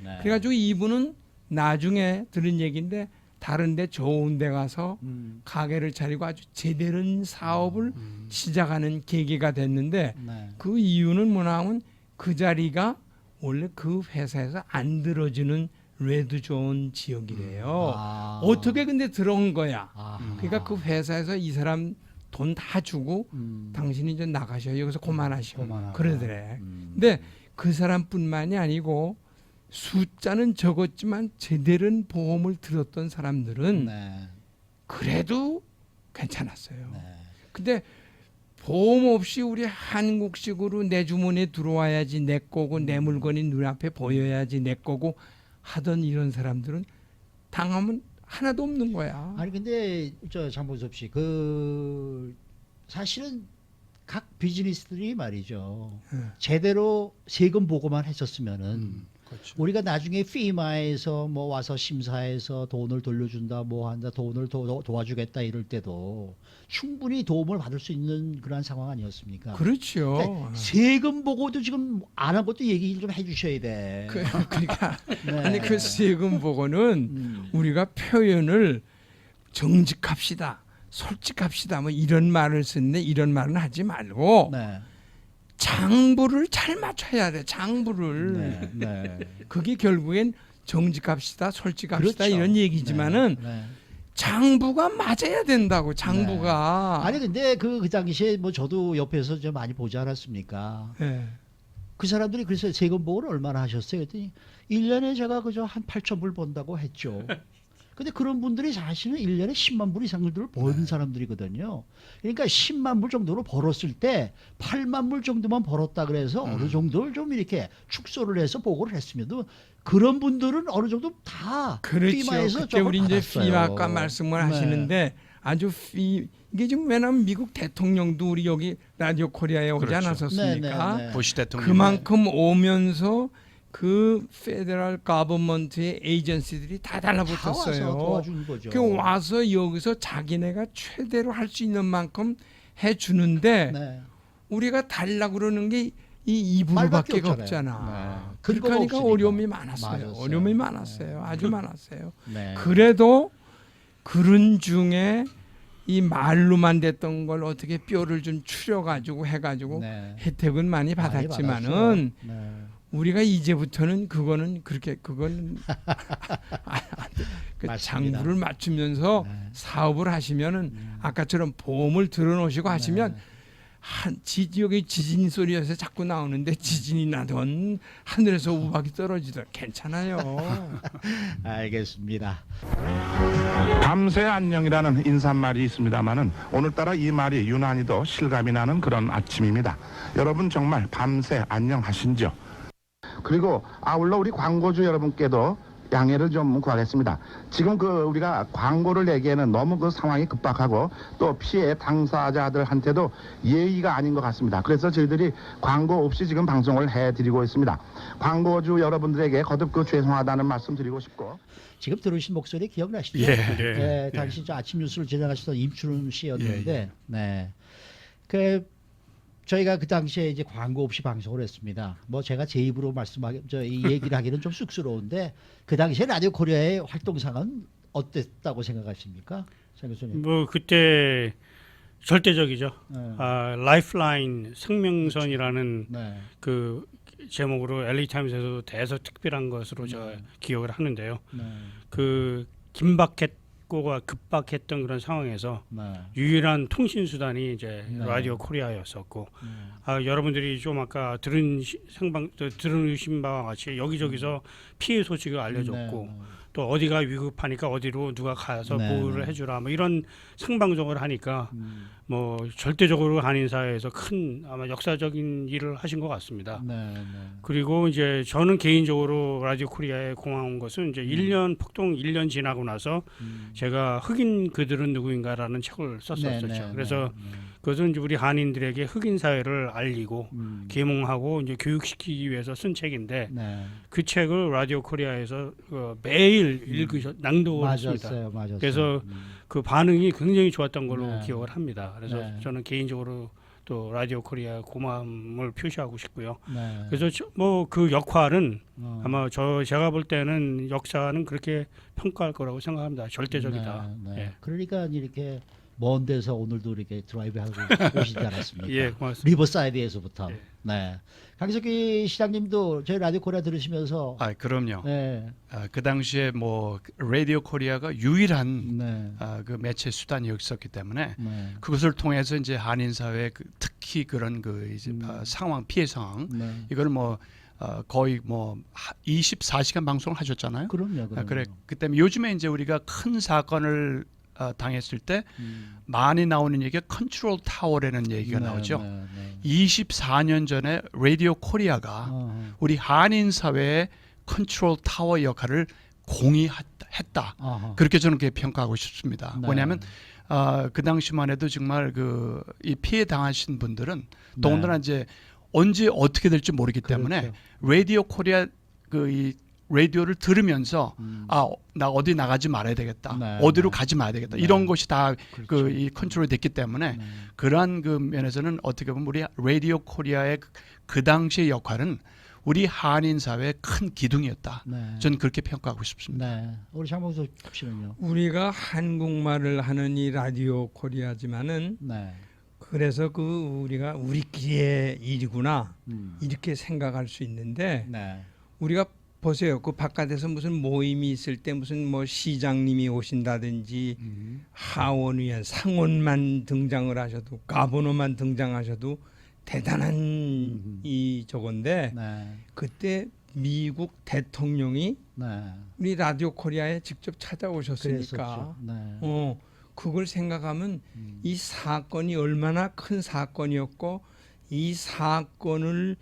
네. 그래가지고 이분은 나중에 들은 얘기인데 다른데 좋은 데 가서 가게를 차리고 아주 제대로 된 사업을 시작하는 계기가 됐는데 네. 그 이유는 뭐냐면 그 자리가 원래 그 회사에서 안 들어주는 레드존 지역이래요. 아. 어떻게 근데 들어온 거야? 아. 그러니까 그 회사에서 이 사람 돈 다 주고 당신이 이제 나가셔 여기서 그만하시고 그만하고. 그러더래. 근데 그 사람뿐만이 아니고 숫자는 적었지만 제대로 보험을 들었던 사람들은 네. 그래도 괜찮았어요. 네. 근데 보험 없이 우리 한국식으로 내 주머니에 들어와야지 내 거고 내 물건이 눈앞에 보여야지 내 거고 하던 이런 사람들은 당하면 하나도 없는 거야. 아니 근데 저 장본섭 씨 그 사실은 각 비즈니스들이 말이죠. 제대로 세금 보고만 했었으면은 그렇죠. 우리가 나중에 피마에서 뭐 와서 심사해서 돈을 돌려준다 뭐 한다 돈을 도와주겠다 이럴 때도 충분히 도움을 받을 수 있는 그런 상황 아니었습니까? 그렇죠. 그러니까 세금 보고도 지금 안 한 것도 얘기 좀 해주셔야 돼. 그러니까 네. 아니 그 세금 보고는 우리가 표현을 정직합시다, 솔직합시다 뭐 이런 말을 쓰는데 이런 말은 하지 말고 네. 장부를 잘 맞춰야 돼. 장부를. 네. 네. 그게 결국엔 정직합시다, 솔직합시다 그렇죠. 이런 얘기지만은 네. 네. 장부가 맞아야 된다고. 장부가. 아니 근데 그 당시에 뭐 저도 옆에서 좀 많이 보지 않았습니까? 예. 그 사람들이 그래서 세금 보고를 얼마나 하셨어요? 그랬더니 1년에 제가 그저 한 8,000불 번다고 했죠. 근데 그런 분들이 사실은 1년에 10만 불 이상을 버는 사람들이거든요. 그러니까 10만 불 정도로 벌었을 때 8만 불 정도만 벌었다 그래서 어느 정도를 좀 이렇게 축소를 해서 보고를 했으면도 그런 분들은 어느 정도 다 그렇죠. 피마에서 그때 조금 우리 이제 받았어요. 피 아까 말씀을 네. 하시는데 아주 이게 지금 왜냐면 미국 대통령도 우리 여기 라디오 코리아에 오지 그렇죠. 않았었습니까? 네, 네, 네. 부시 대통령 그만큼 오면서 그 페더럴 가버먼트의 에이전시들이 다 다 와서 달라붙었어요. 도와준 거죠. 그 와서 여기서 자기네가 최대로 할 수 있는 만큼 해주는데 네. 우리가 달라고 그러는 게 이 말밖에 2불밖에 없잖아요. 없잖아. 네. 근거가 그러니까 없으니까. 어려움이 많았어요. 맞았어요. 어려움이 많았어요. 아주 많았어요. 네. 그래도 그런 중에 이 말로만 됐던 걸 어떻게 뼈를 좀 추려가지고 해가지고 네. 혜택은 많이 받았어요. 받았지만은 네. 우리가 이제부터는 그거는 그렇게 그건 그 맞습니다. 장부를 맞추면서 네. 사업을 하시면은 아까처럼 보험을 들어놓으시고 하시면 여기 지진 소리여서 자꾸 나오는데 지진이 나던 하늘에서 우박이 떨어지던 괜찮아요. 알겠습니다. 밤새 안녕이라는 인사말이 있습니다마는 오늘따라 이 말이 유난히도 실감이 나는 그런 아침입니다. 여러분 정말 밤새 안녕하신지요? 그리고 아울러 우리 광고주 여러분께도 양해를 좀 구하겠습니다. 지금 우리가 광고를 내기에는 너무 그 상황이 급박하고 또 피해 당사자들한테도 예의가 아닌 것 같습니다. 그래서 저희들이 광고 없이 지금 방송을 해드리고 있습니다. 광고주 여러분들에게 거듭 죄송하다는 말씀 드리고 싶고. 지금 들으신 목소리 기억나시죠? 예. 네, 당시 저 아침 뉴스를 진행하시던 임춘훈 씨였는데, 네. 저희가 그 당시에 이제 광고 없이 방송을 했습니다. 뭐 제가 제 입으로 이 얘기를 하기는 좀 쑥스러운데 그 당시에 라디오 코리아의 활동상은 어땠다고 생각하십니까, 장 교수님? 뭐 그때 절대적이죠. 네. 라이프라인 생명선이라는 네. 그 제목으로 LA 타임스에서도 대서 특별한 것으로 저 기억을 하는데요. 네. 그 긴박했고가 급박했던 그런 상황에서 네. 유일한 통신 수단이 이제 네. 라디오 코리아였었고, 여러분들이 좀 아까 들으신 바와 같이 여기저기서 피해 소식을 알려줬고, 네. 또 어디가 위급하니까 어디로 누가 가서 네. 보호를 해주라 뭐 이런 생방송을 하니까 뭐 절대적으로 한인 사회에서 큰 아마 역사적인 일을 하신 것 같습니다. 네. 그리고 이제 저는 개인적으로 라디오 코리아에 고마운 것은 이제 1년 폭동 1년 지나고 나서 제가 흑인 그들은 누구인가라는 책을 썼었죠. 그래서 그것은 이제 우리 한인들에게 흑인 사회를 알리고 계몽하고 이제 교육시키기 위해서 쓴 책인데, 네. 그 책을 라디오 코리아에서 매일 낭독을 했습니다. 맞았어요. 그래서 그 반응이 굉장히 좋았던 걸로 네. 기억을 합니다. 그래서 네. 저는 개인적으로 또 라디오 코리아 고마움을 표시하고 싶고요. 네. 그래서 뭐 그 역할은 아마 제가 볼 때는 역사는 그렇게 평가할 거라고 생각합니다. 절대적이다. 네. 예. 그러니까 이렇게 먼 데서 오늘도 이렇게 드라이브하고 오시지 않았습니까? 예, 고맙습니다. 리버사이드에서부터. 예. 네. 강석기 시장님도 저희 라디오 코리아 들으시면서 그럼요. 네. 그 당시에 뭐 라디오 코리아가 유일한 네. 그 매체 수단이었었기 때문에 네. 그것을 통해서 이제 한인 사회 특히 그런 그 이제 상황 피해 상황 네. 이걸 뭐 거의 뭐 24시간 방송을 하셨잖아요. 그럼요. 그래 그 때문에 요즘에 이제 우리가 큰 사건을 당했을 때 많이 나오는 얘기가 컨트롤 타워라는 얘기가 네, 나오죠. 네, 네. 24년 전에 라디오 코리아가 우리 한인 사회의 컨트롤 타워 역할을 공이했다. 그렇게 저는 그렇게 평가하고 싶습니다. 네. 뭐냐면 그 당시만 해도 정말 그 이 피해 당하신 분들은 더군다나 이제 언제 어떻게 될지 모르기 때문에 그렇죠. 라디오 코리아 이 라디오를 들으면서 나 어디 나가지 말아야 되겠다. 네, 어디로 네. 가지 말아야 되겠다. 네. 이런 것이 다 그렇죠. 그 이 컨트롤이 됐기 때문에 네. 그러한 그 면에서는 어떻게 보면 우리 라디오 코리아의 그 당시의 역할은 우리 한인 사회의 큰 기둥이었다. 네. 저는 그렇게 평가하고 싶습니다. 네. 우리 장봉수 씨는요? 우리가 한국말을 하는 이 라디오 코리아지만은 네. 그래서 그 우리가 우리끼리의 일이구나 음. 이렇게 생각할 수 있는데 네. 우리가 보세요. 그 바깥에서 무슨 모임이 있을 때 무슨 뭐 시장님이 오신다든지 하원의원 상원만 등장을 하셔도 가버너만 등장하셔도 대단한 이 저건데 네. 그때 미국 대통령이 네. 우리 라디오 코리아에 직접 찾아오셨으니까 그랬었죠. 네. 그걸 생각하면 이 사건이 얼마나 큰 사건이었고 이 사건을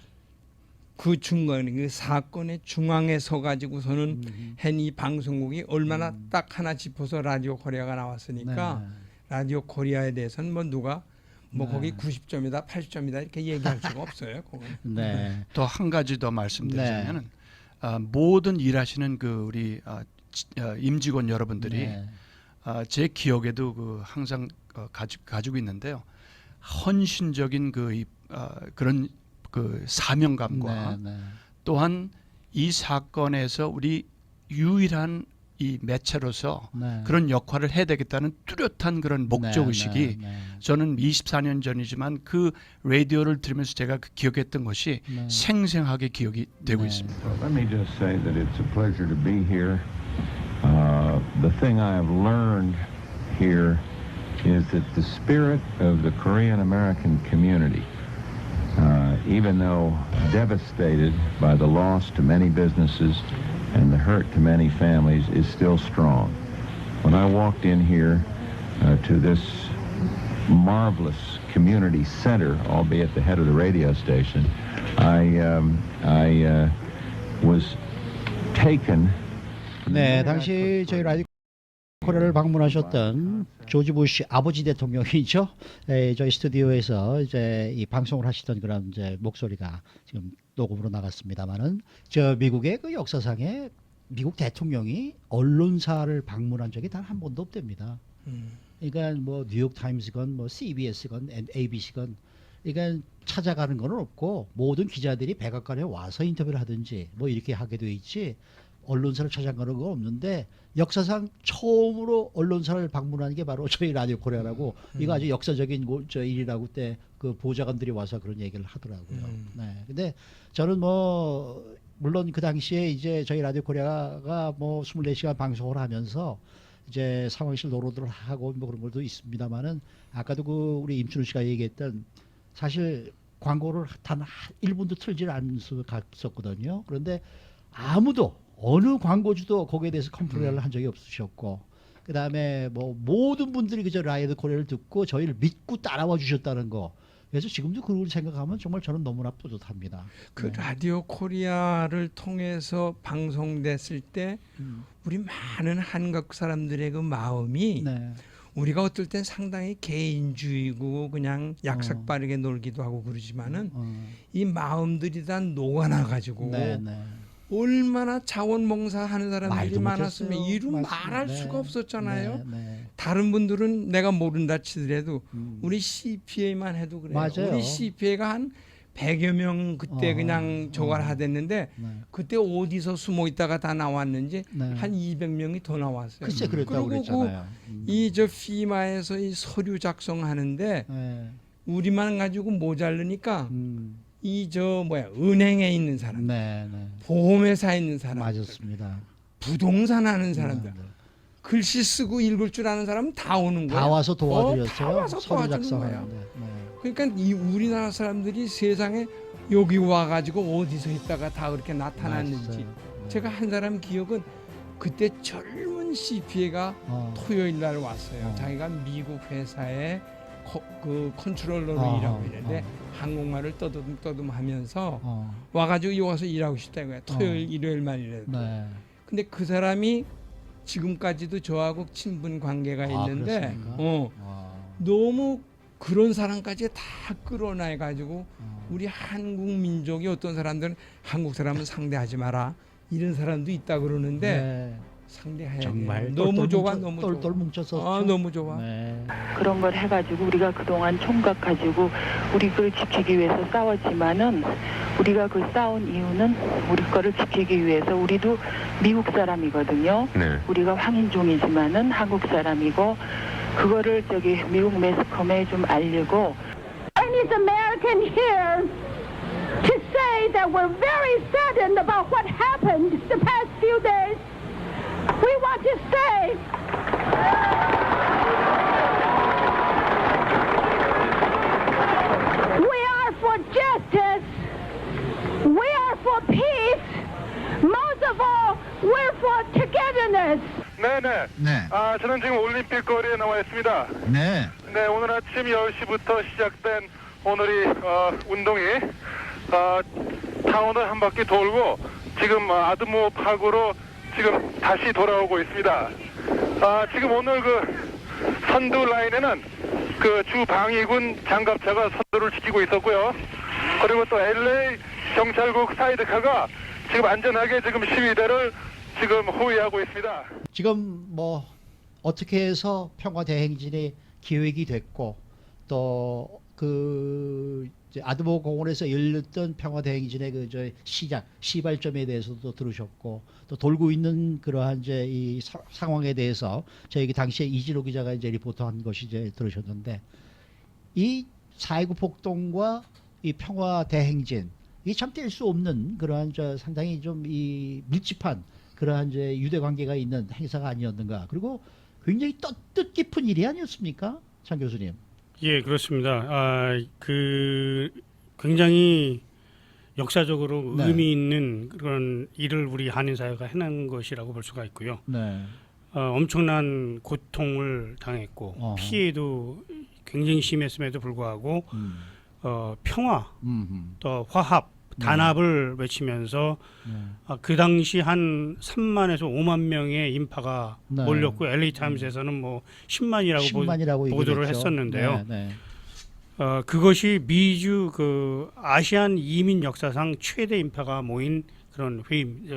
그 중간에 그 사건의 중앙에 서 가지고서는 한 이 방송국이 얼마나 딱 하나 짚어서 라디오 코리아가 나왔으니까 네. 라디오 코리아에 대해서는 뭐 누가 뭐 네. 거기 90점이다 80점이다 이렇게 얘기할 수가 없어요. 그건. 네. 또 한 가지 더 말씀드리자면은 모든 일하시는 그 우리 임직원 여러분들이 네. 제 기억에도 그 항상 가지고 있는데요. 헌신적인 그런 그 사명감과 네, 네. 또한 이 사건에서 우리 유일한 이 매체로서 네. 그런 역할을 해야 되겠다는 뚜렷한 그런 목적의식이 네, 네. 저는 24년 전이지만 그 라디오를 들으면서 제가 기억했던 것이 네. 생생하게 기억이 되고 네. 있습니다. Let me just say that it's a pleasure to be here. The thing I have learned here is that the spirit of the Korean American community, even though devastated by the loss to many businesses and the hurt to many families, is still strong. When I walked in here to this marvelous community center, albeit the head of the radio station, I was taken. 네, 당시 저희 라디오 코리아를 방문하셨던 조지 부시 아버지 대통령이죠. 저희 스튜디오에서 이제 이 방송을 하시던 그런 이제 목소리가 지금 녹음으로 나갔습니다만은 저 미국의 그 역사상에 미국 대통령이 언론사를 방문한 적이 단 한 번도 없답니다. 그러니까 뭐 뉴욕 타임스건 뭐 CBS건 ABC건 그러니까 찾아가는 건 없고 모든 기자들이 백악관에 와서 인터뷰를 하든지 뭐 이렇게 하게 돼 있지 언론사를 찾아가는 거 없는데 역사상 처음으로 언론사를 방문하는 게 바로 저희 라디오 코리아라고 이거 아주 역사적인 저 일이라고 때 그 보좌관들이 와서 그런 얘기를 하더라고요. 네. 근데 저는 뭐 물론 그 당시에 이제 저희 라디오 코리아가 뭐 24시간 방송을 하면서 이제 상황실 노로들을 하고 뭐 그런 것도 있습니다만은 아까도 그 우리 임춘우 씨가 얘기했던 사실 광고를 단 1분도 틀질 않았었거든요. 그런데 아무도 어느 광고주도 거기에 대해서 컴플레인을 한 적이 없으셨고 그다음에 뭐 모든 분들이 그저 라디오 코리아를 듣고 저희를 믿고 따라와 주셨다는 거. 그래서 지금도 그걸 생각하면 정말 저는 너무나 뿌듯합니다. 그 네. 라디오 코리아를 통해서 방송됐을 때 우리 많은 한국 사람들의 그 마음이 네. 우리가 어떨 땐 상당히 개인주의고 그냥 약삭 빠르게 놀기도 하고 그러지만은 이 마음들이 다 녹아나 가지고 네, 네. 얼마나 자원봉사 하는 사람들이 말도 많았으면 못했어요. 이루 맞습니다. 말할 네. 수가 없었잖아요. 네, 네. 다른 분들은 내가 모른다 치더라도 우리 CPA만 해도 그래요. 맞아요. 우리 CPA가 한 100여 명 그때 그냥 저걸 하댔는데 네. 그때 어디서 숨어 있다가 다 나왔는지 네. 한 200명이 더 나왔어요. 글쎄 그랬다고 그리고 그랬잖아요. 이 저 피마에서 이 서류 작성하는데 네. 우리만 가지고 모자르니까 음. 이 저 은행에 있는 사람, 네, 네. 보험회사에 있는 사람, 맞았습니다. 부동산 하는 사람들, 네, 네. 글씨 쓰고 읽을 줄 아는 사람은 다 오는 거예요. 다 와서 도와드렸어요. 다 와서 서류 도와주는 작성하는데. 거예요. 네. 그러니까 이 우리나라 사람들이 세상에 여기 와가지고 어디서 있다가 다 그렇게 나타났는지 맞아요. 네. 제가 한 사람 기억은 그때 젊은 CPA가 토요일 날 왔어요. 자기가 미국 회사에 그 컨트롤러로 일하고 있는데 한국말을 떠듬떠듬하면서 와가지고 여기 와서 일하고 싶다는 거야. 토요일 일요일만 일해도. 네. 근데 그 사람이 지금까지도 저하고 친분 관계가 있는데 그렇습니까? 너무 그런 사람까지 다 끌어내 가지고 우리 한국 민족이 어떤 사람들은 한국 사람은 상대하지 마라 이런 사람도 있다 그러는데 네. 상대해야 정말 돼요. 너무 좋아, 너무 똘똘 좋아. 뭉쳤었죠. 너무 좋아. 네. 그런 걸 해가지고 우리가 그동안 총각 가지고 우리 걸 지키기 위해서 싸웠지만은 우리가 그 싸운 이유는 우리 거를 지키기 위해서 우리도 미국 사람이거든요. 네. 우리가 황인종이지만은 한국 사람이고 그거를 저기 미국 매스컴에 좀 알리고. Chinese American here to say that we're very saddened about what happened the past few days. We want to say we are for justice, we are for peace, most of all, we're for togetherness. 네네. 네. 저는 지금 올림픽 거리에 나와 있습니다. 네. 네, 오늘 아침 10시부터 시작된 오늘이 운동이 타운을 한 바퀴 돌고 지금 아드모 파크로 지금 다시 돌아오고 있습니다. 지금 오늘 그 선두 라인에는 그 주 방위군 장갑차가 선두를 지키고 있었고요. 그리고 또 LA 경찰국 사이드카가 지금 안전하게 지금 시위대를 지금 호위하고 있습니다. 지금 뭐 어떻게 해서 평화 대행진이 기획이 됐고 또 그 아드모 공원에서 열렸던 평화 대행진의 그 저 시발점에 대해서도 들으셨고 또 돌고 있는 그러한 이제 이 상황에 대해서 저희 당시에 이진호 기자가 이제 리포트한 것이 이제 들으셨는데 이 4.19 폭동과 이 평화 대행진 이 참 뗄 수 없는 그러한 저 상당히 좀 이 밀집한 그러한 이제 유대 관계가 있는 행사가 아니었는가. 그리고 굉장히 뜻깊은 일이 아니었습니까, 장 교수님? 예, 그렇습니다. 그 굉장히 역사적으로 네. 의미 있는 그런 일을 우리 한인 사회가 해낸 것이라고 볼 수가 있고요. 네. 엄청난 고통을 당했고 피해도 굉장히 심했음에도 불구하고 평화, 또 화합, 단합을 외치면서 그 당시 한 3만에서 5만 명의 인파가 네. 몰렸고 LA 타임스에서는 뭐 10만이라고 보도를 했었는데요. 네. 그것이 미주 그 아시안 이민 역사상 최대 인파가 모인 그런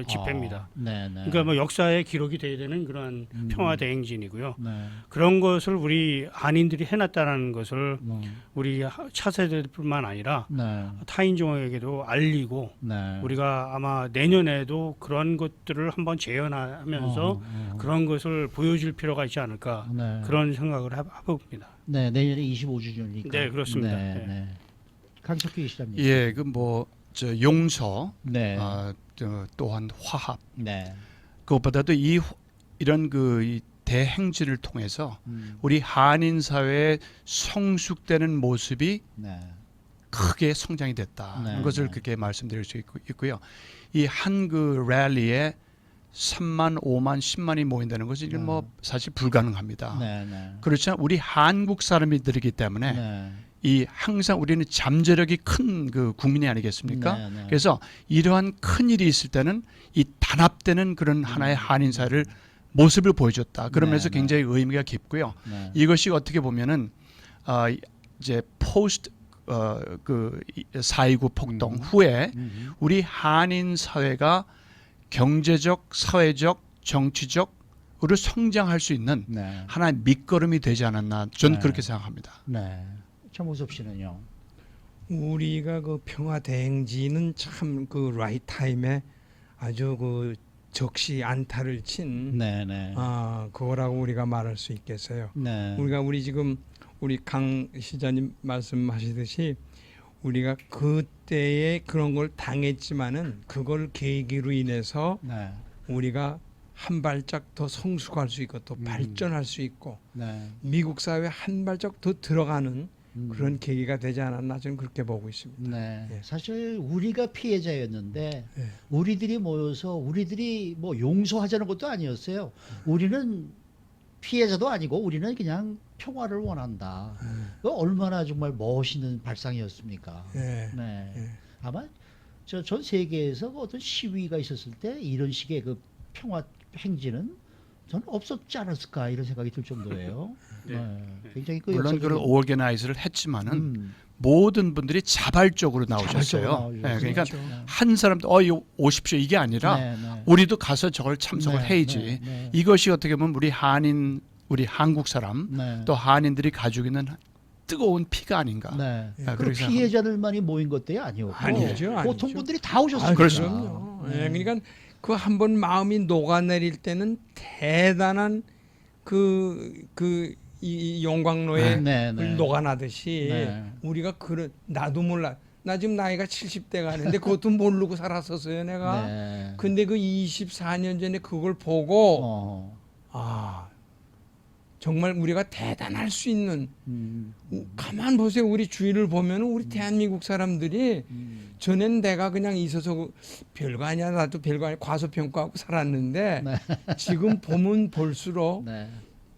집회입니다. 네, 네. 그러니까 뭐 역사에 기록이 돼야 되는 그런 평화 대행진이고요. 네. 그런 것을 우리 한인들이 해놨다는 것을 우리 차세대뿐만 아니라 네. 타인종에게도 알리고 네. 우리가 아마 내년에도 그런 것들을 한번 재현하면서 그런 것을 보여줄 필요가 있지 않을까 네. 그런 생각을 해봅니다. 네, 내년에 25주년이니까. 네, 그렇습니다. 네, 네. 네. 강석규 시장님. 예, 그 뭐 저 용서, 네. 또한 화합. 네. 그것보다도 이런 이 대행진을 통해서 우리 한인 사회의 성숙되는 모습이 네. 크게 성장이 됐다. 네, 하는 것을 네. 그렇게 말씀드릴 수 있고요. 이 한 그 랠리에 3만, 5만, 10만이 모인다는 것은 이건 뭐 사실 불가능합니다. 네, 네. 그렇지만 우리 한국 사람들이기 때문에 네. 이 항상 우리는 잠재력이 큰 그 국민이 아니겠습니까? 네, 네. 그래서 이러한 큰 일이 있을 때는 이 단합되는 그런 하나의 한인 사회를 모습을 보여줬다. 그러면서 네, 네. 굉장히 의미가 깊고요. 네. 이것이 어떻게 보면은 이제 포스트 그 4.29 폭동 후에 우리 한인 사회가 경제적, 사회적, 정치적으로 성장할 수 있는 네. 하나의 밑거름이 되지 않았나 저는 네. 그렇게 생각합니다. 네. 정우섭 씨는요. 우리가 그 평화 대행진은 참 그 라이트 타임에 아주 그 적시 안타를 친 네네. 그거라고 우리가 말할 수 있겠어요. 네. 우리 지금 우리 강 시장님 말씀하시듯이 우리가 그때에 그런 걸 당했지만은 그걸 계기로 인해서 네. 우리가 한 발짝 더 성숙할 수 있고 또 발전할 수 있고 네. 미국 사회에 한 발짝 더 들어가는 그런 계기가 되지 않았나 저는 그렇게 보고 있습니다. 네. 예. 사실 우리가 피해자였는데 예. 우리들이 모여서 우리들이 뭐 용서하자는 것도 아니었어요. 우리는 피해자도 아니고 우리는 그냥 평화를 원한다. 그 얼마나 정말 멋있는 발상이었습니까? 예. 네. 예. 아마 전 세계에서 어떤 시위가 있었을 때 이런 식의 그 평화 행진은 저는 없었지 않았을까 이런 생각이 들 정도예요. 네. 네. 굉장히 그 물론 그걸 역사적인- 오르게나이즈를 했지만은 모든 분들이 자발적으로 나오셨어요. 자발적으로 네, 그러니까 그렇죠. 한 사람도 이거 오십시오 이게 아니라 네, 네. 우리도 가서 저걸 참석을 네, 해야지. 네, 네. 이것이 어떻게 보면 우리 한인, 우리 한국 사람 네. 또 한인들이 가지고 있는 뜨거운 피가 아닌가. 네. 아, 그 그렇게 피해자들만이 모인 것들이 아니었고 아니죠. 보통 분들이 다 오셨습니다. 그렇죠. 예, 그러니까 그 한 번 마음이 녹아내릴 때는 대단한 이 용광로에 네, 네. 녹아나듯이 네. 우리가 나도 몰라. 나 지금 나이가 70대가 아닌데 그것도 모르고 살았었어요, 내가. 네. 근데 그 24년 전에 그걸 보고 어. 정말 우리가 대단할 수 있는 음. 가만 보세요. 우리 주위를 보면 우리 대한민국 사람들이 전엔 내가 그냥 있어서 별거 아니야. 나도 별거 아니야. 과소평가하고 살았는데 네. 지금 보면 볼수록 네.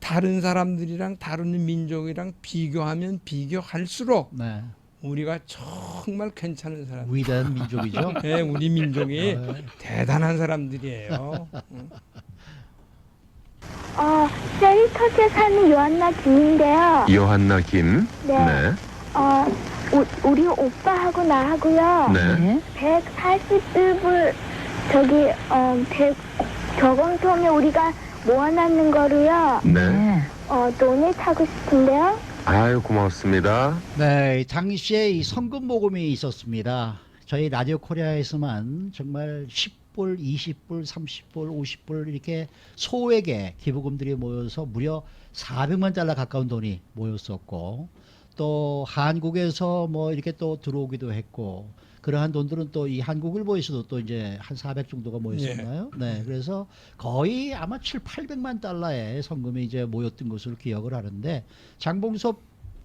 다른 사람들이랑 다른 민족이랑 비교하면 비교할수록 네. 우리가 정말 괜찮은 사람. 위대한 민족이죠. 네, 우리 민족이 네. 대단한 사람들이에요. 세리터스에 사는 요한나 김인데요. 요한나 김. 네. 우리 오빠하고 나하고요. 네. 141불 저금통에 우리가 모아놨는 거로요. 네. 도네이트하고 싶은데요. 아유, 고맙습니다. 네, 당시에 이 성금 모금이 있었습니다. 저희 라디오 코리아에서만 정말 10불, 20불, 30불, 50불 이렇게 소액의 기부금들이 모여서 무려 400만 달러 가까운 돈이 모였었고 또 한국에서 뭐 이렇게 또 들어오기도 했고 그러한 돈들은 또 이 한국일보에서도 또 이제 한 400 정도가 모였었나요? 네, 그래서 거의 아마 700~800만 달러의 성금이 이제 모였던 것으로 기억을 하는데 장봉섭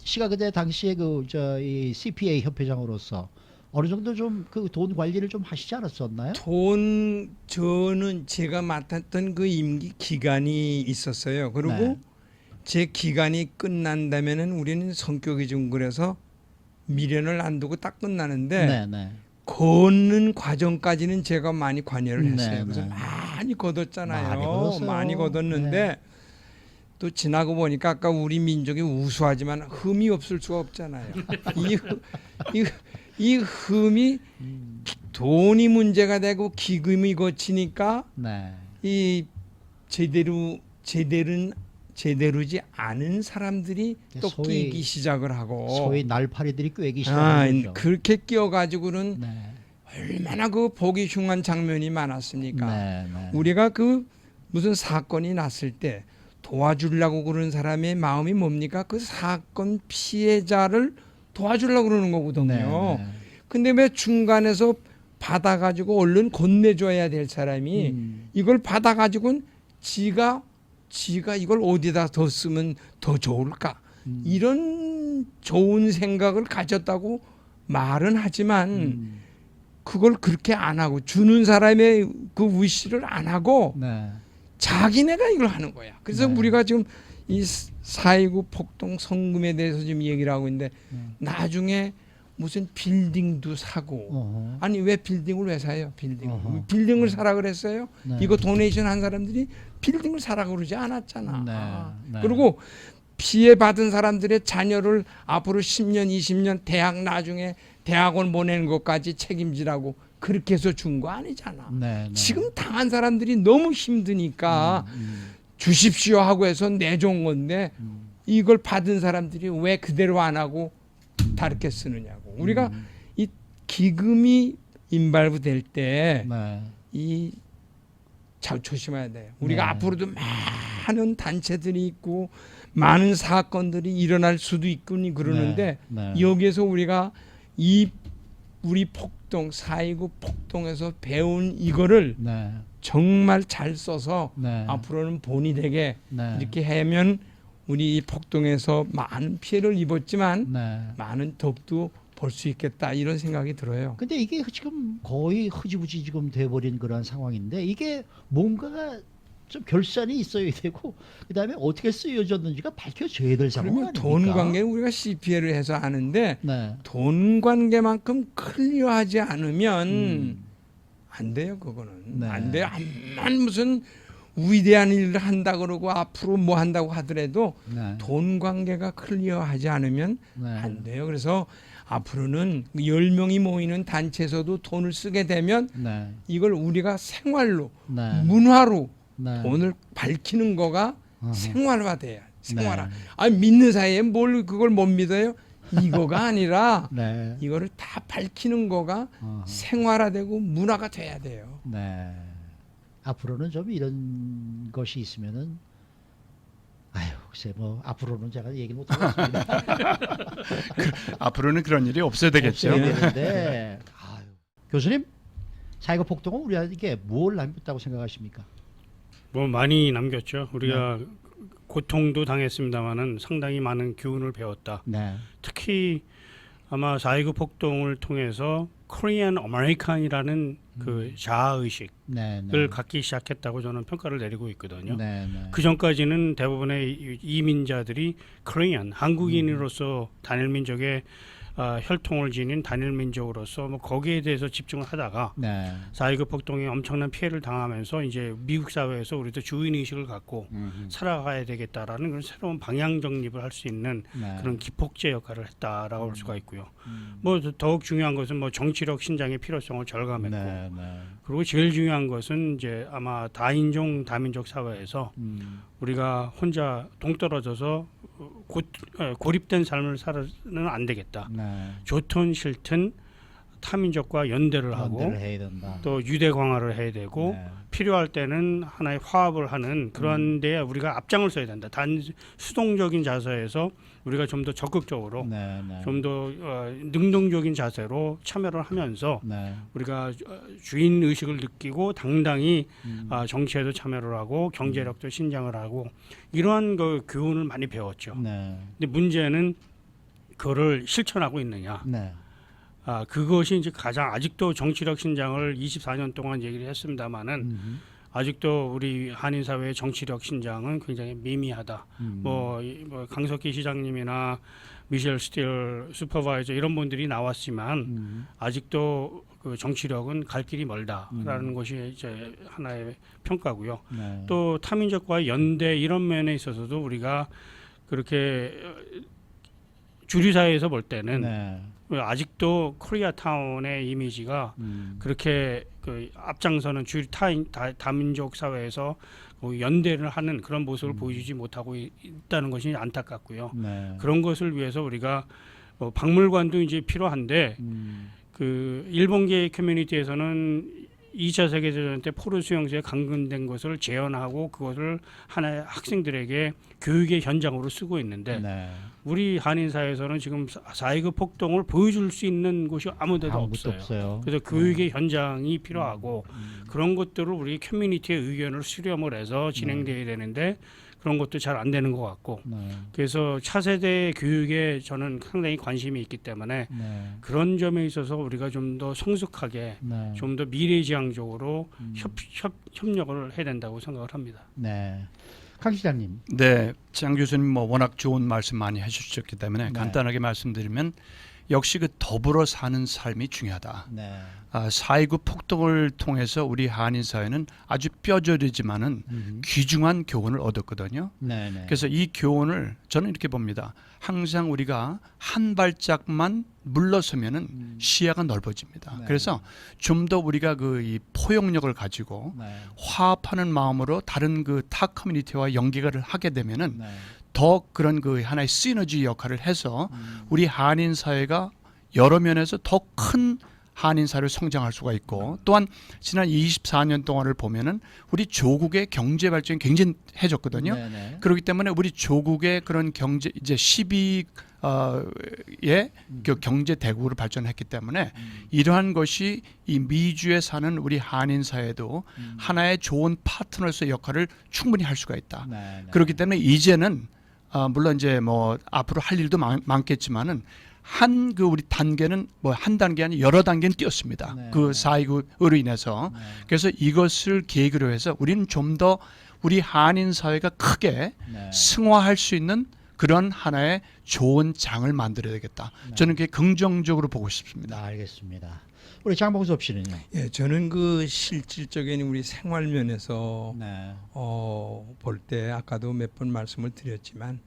씨가 그때 당시에 이 CPA 협회장으로서 어느 정도 좀 그 돈 관리를 좀 하시지 않았었나요? 저는 제가 맡았던 그 임기 기간이 있었어요. 그리고 네. 제 기간이 끝난다면은 우리는 성격이 좀 그래서 미련을 안 두고 딱 끝나는데 네, 네. 걷는 과정까지는 제가 많이 관여를 했어요. 네, 그래서 네. 많이 걷었잖아요. 많이 걷었어요. 많이 걷었는데 네. 또 지나고 보니까 아까 우리 민족이 우수하지만 흠이 없을 수가 없잖아요. 이 흠이 돈이 문제가 되고 기금이 거치니까 네. 이 제대로지 않은 사람들이 또 소위- 끼기 시작을 하고 소위 날파리들이 꿰기 시작한 거죠. 그렇게 끼어가지고는 네. 얼마나 그 보기 흉한 장면이 많았습니까? 네, 네. 우리가 그 무슨 사건이 났을 때 도와주려고 그러는 사람의 마음이 뭡니까? 그 사건 피해자를 도와주려고 그러는 거거든요. 네, 네. 근데 왜 중간에서 받아가지고 얼른 건네줘야 될 사람이 이걸 받아가지고는 지가 이걸 어디다 더 쓰면 더 좋을까? 이런 좋은 생각을 가졌다고 말은 하지만 그걸 그렇게 안 하고 주는 사람의 그 위시를 안 하고 네. 자기네가 이걸 하는 거야. 그래서 네. 우리가 지금 이 4.29 폭동 성금에 대해서 지금 얘기를 하고 있는데 나중에 무슨 빌딩도 사고 어허. 아니 왜 빌딩을 왜 사요? 어허. 빌딩을 사라 그랬어요? 네. 이거 도네이션 한 사람들이 빌딩을 사라 그러지 않았잖아. 네. 네. 그리고 피해 받은 사람들의 자녀를 앞으로 10년, 20년 대학 나중에 대학원 보내는 것까지 책임지라고 그렇게 해서 준 거 아니잖아. 네, 네. 지금 당한 사람들이 너무 힘드니까 주십시오 하고 해서 내준 건데 이걸 받은 사람들이 왜 그대로 안 하고 다르게 쓰느냐고. 우리가 이 기금이 인발부 될 때 이 잘 조심해야 돼요. 우리가 네. 앞으로도 많은 단체들이 있고 많은 사건들이 일어날 수도 있고 그러는데 여기에서 우리가 이 우리 폭동 4.29 폭동에서 배운 이거를 정말 잘 써서 앞으로는 본이 되게 이렇게 하면 우리 이 폭동에서 많은 피해를 입었지만 많은 덕도 볼 수 있겠다 이런 생각이 들어요. 근데 이게 지금 거의 흐지부지 지금 돼버린 그런 상황인데 이게 뭔가가 좀 결산이 있어야 되고 그다음에 어떻게 쓰여졌는지가 밝혀져야 될 상황 그러면 아닙니까? 돈 관계는 우리가 CPA를 해서 아는데 돈 관계만큼 클리어하지 않으면 안 돼요. 그거는 안 돼요. 암만 무슨 위대한 일을 한다 그러고 앞으로 뭐 한다고 하더라도 돈 관계가 클리어하지 않으면 안 돼요. 그래서 앞으로는 10명이 모이는 단체에서도 돈을 쓰게 되면 이걸 우리가 생활로 문화로 돈을 밝히는 거가 생활화돼요. 생활화. 아니 믿는 사이에 뭘 그걸 못 믿어요? 이거가 아니라 이거를 다 밝히는 거가 생활화되고 문화가 돼야 돼요. 앞으로는 좀 이런 것이 있으면은 아유 글쎄 뭐 앞으로는 제가 얘기 못 하겠습니다. 앞으로는 그런 일이 없어야 되겠죠. 없어야 되는데 아유. 교수님 4.29 폭동은 우리에게 뭘 남겼다고 생각하십니까? 뭐 많이 남겼죠. 우리가 고통도 당했습니다만은 상당히 많은 교훈을 배웠다. 특히 아마 4.29 폭동을 통해서 코리안 아메리칸이라는 그 자아의식을 갖기 시작했다고 저는 평가를 내리고 있거든요. 그 전까지는 대부분의 이민자들이 코리안, 한국인으로서 단일 민족의 혈통을 지닌 단일 민족으로서 뭐 거기에 대해서 집중을 하다가 4.29 폭동에 엄청난 피해를 당하면서 이제 미국 사회에서 우리도 주인 의식을 갖고 살아가야 되겠다라는 그런 새로운 방향 정립을 할 수 있는 그런 기폭제 역할을 했다라고 볼 수가 있고요. 뭐 더욱 중요한 것은 뭐 정치력 신장의 필요성을 절감했고 그리고 제일 중요한 것은 이제 아마 다인종 다민족 사회에서 우리가 혼자 동떨어져서 고립된 삶을 살아는 안 되겠다. 좋든 싫든 타민족과 연대를 하고 해야 된다. 또 유대 강화를 해야 되고 필요할 때는 하나의 화합을 하는 그런 데에 우리가 앞장을 서야 된다. 단 수동적인 자세에서 우리가 좀 더 적극적으로 좀 더 능동적인 자세로 참여를 하면서 우리가 주인 의식을 느끼고 당당히 정치에도 참여를 하고 경제력도 신장을 하고 이러한 그 교훈을 많이 배웠죠. 근데 문제는 그거를 실천하고 있느냐. 그것이 이제 가장 아직도 정치력 신장을 24년 동안 얘기를 했습니다마는 아직도 우리 한인 사회의 정치력 신장은 굉장히 미미하다. 뭐 강석희 시장님이나 미셸 스틸 슈퍼바이저 이런 분들이 나왔지만 아직도 그 정치력은 갈 길이 멀다라는 것이 이제 하나의 평가고요. 또 타민족과의 연대 이런 면에 있어서도 우리가 그렇게 주류 사회에서 볼 때는 아직도 코리아타운의 이미지가 그렇게 그 앞장서는 다민족 사회에서 연대를 하는 그런 모습을 보여주지 못하고 있다는 것이 안타깝고요. 그런 것을 위해서 우리가 박물관도 이제 필요한데 그 일본계 커뮤니티에서는 2차 세계대전 때 포로 수용소에 감금된 것을 재현하고 그것을 하나의 학생들에게 교육의 현장으로 쓰고 있는데 우리 한인 사회에서는 지금 4.29 폭동을 보여줄 수 있는 곳이 아무 데도 없어요. 그래서 교육의 현장이 필요하고 그런 것들을 우리 커뮤니티의 의견을 수렴을 해서 진행돼야 되는데 그런 것도 잘 안 되는 것 같고 그래서 차세대 교육에 저는 상당히 관심이 있기 때문에 그런 점에 있어서 우리가 좀 더 성숙하게 좀 더 미래지향적으로 협력을 해야 된다고 생각을 합니다. 강 시장님. 네, 장 교수님 뭐 워낙 좋은 말씀 많이 해주셨기 때문에 간단하게 말씀드리면 역시 그 더불어 사는 삶이 중요하다. 4.29 폭동을 통해서 우리 한인 사회는 아주 뼈저리지만은 귀중한 교훈을 얻었거든요. 그래서 이 교훈을 저는 이렇게 봅니다. 항상 우리가 한 발짝만 물러서면은 시야가 넓어집니다. 그래서 좀 더 우리가 그 이 포용력을 가지고 화합하는 마음으로 다른 그 타 커뮤니티와 연계를 하게 되면은 더 그런 그 하나의 시너지 역할을 해서 우리 한인 사회가 여러 면에서 더 큰 한인 사회로 성장할 수가 있고 또한 지난 24년 동안을 보면은 우리 조국의 경제 발전이 굉장해졌거든요. 네네. 그렇기 때문에 우리 조국의 그런 경제 이제 12의 그 경제 대국으로 발전했기 때문에 이러한 것이 이 미주에 사는 우리 한인 사회도 하나의 좋은 파트너로서의 역할을 충분히 할 수가 있다. 네네. 그렇기 때문에 이제는 물론 이제 뭐 앞으로 할 일도 많겠지만은 한 그 우리 단계는 뭐 한 단계 아니 여러 단계는 뛰었습니다. 네. 그 4.29으로 인해서. 네. 그래서 이것을 계기로 해서 우리는 좀 더 우리 한인 사회가 크게 네. 승화할 수 있는 그런 하나의 좋은 장을 만들어야 되겠다. 네. 저는 그게 긍정적으로 보고 싶습니다. 알겠습니다. 우리 장봉섭 씨는요? 예, 저는 그 실질적인 우리 생활 면에서 네. 볼 때 아까도 몇 번 말씀을 드렸지만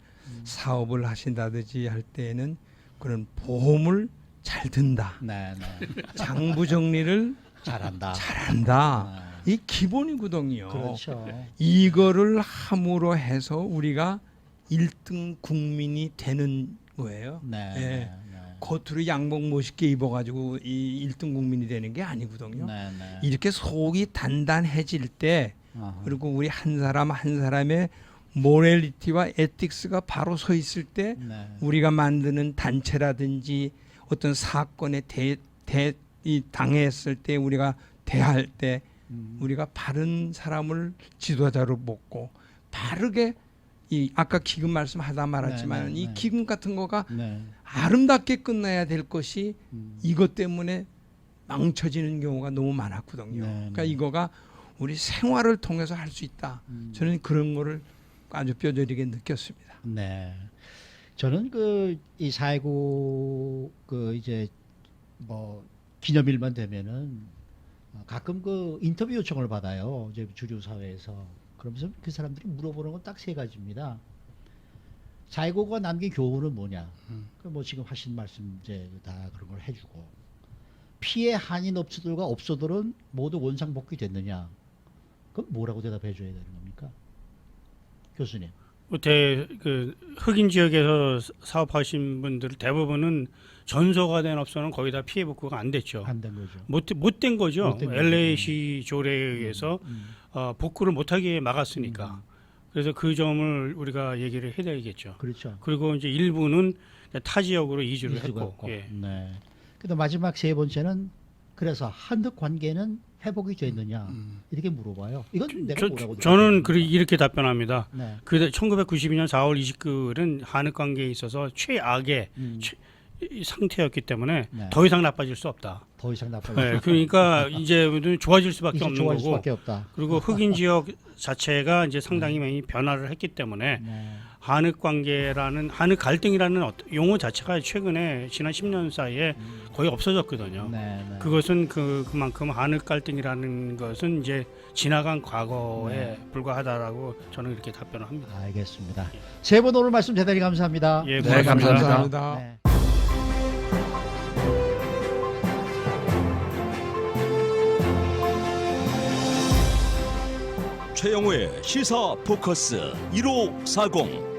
사업을 하신다든지 할 때에는 그런 보험을 잘 든다. 네, 네. 장부 정리를 잘한다. 잘한다. 이 기본이거든요. 그렇죠. 이거를 함으로 해서 우리가 1등 국민이 되는 거예요. 네. 예. 네. 겉으로 양복 멋있게 입어가지고 이 1등 국민이 되는 게 아니거든요. 네, 네. 이렇게 속이 단단해질 때 아하. 그리고 우리 한 사람 한 사람의 모럴리티와 에틱스가 바로 서 있을 때 네. 우리가 만드는 단체라든지 어떤 사건에 당했을 때 우리가 대할 때 우리가 바른 사람을 지도자로 뽑고 바르게 이 아까 기금 말씀하다 말았지만 네, 네, 이 네. 기금 같은 거가 네. 아름답게 끝나야 될 것이 이것 때문에 망쳐지는 경우가 너무 많았거든요. 네, 그러니까 네. 이거가 우리 생활을 통해서 할 수 있다. 저는 그런 거를 아주 뼈저리게 느꼈습니다. 네. 저는 그 이 4.29 그 이제 뭐 기념일만 되면은 가끔 그 인터뷰 요청을 받아요. 이제 주류 사회에서. 그러면서 그 사람들이 물어보는 건 딱 세 가지입니다. 4.29가 남긴 교훈은 뭐냐? 그 뭐 지금 하신 말씀 이제 다 그런 걸 해주고 피해 한인 업소들과 업소들은 모두 원상복귀 됐느냐? 그럼 뭐라고 대답해 줘야 되는 겁니까? 교수님. 그 흑인 지역에서 사업하신 분들 대부분은 전소가 된 업소는 거의 다 피해 복구가 안 됐죠. 안 된 거죠. 못된 거죠. 못된 거죠. LA시 조례에 의해서 복구를 못하게 막았으니까. 그래서 그 점을 우리가 얘기를 해야겠죠. 그렇죠. 그리고 이제 일부는 타 지역으로 이주를 이주가 했고. 예. 네. 근데 마지막 세 번째는 그래서 한국 관계는 회복이 됐느냐 이렇게 물어봐요. 이건 내가 뭐라고 저는 이렇게 답변합니다. 네. 그 1992년 4월 29일은 한국 관계에 있어서 최악의 상태였기 때문에 네. 더 이상 나빠질 수 없다. 더 이상 나빠질 네, 그러니까 이제 좋아질 수밖에 이제 없는 좋아질 거고. 수밖에 없다. 그리고 흑인 지역 자체가 이제 상당히 많이 변화를 했기 때문에 네. 한국 관계라는 한국 갈등이라는 용어 자체가 최근에 지난 10년 사이에 거의 없어졌거든요. 네, 네. 그것은 그만큼 한국 갈등이라는 것은 이제 지나간 과거에 불과하다라고 저는 이렇게 답변을 합니다. 알겠습니다. 세 분 오늘 말씀 대단히 감사합니다. 예, 네, 감사합니다. 감사합니다. 네. 최영우의 시사 포커스 1540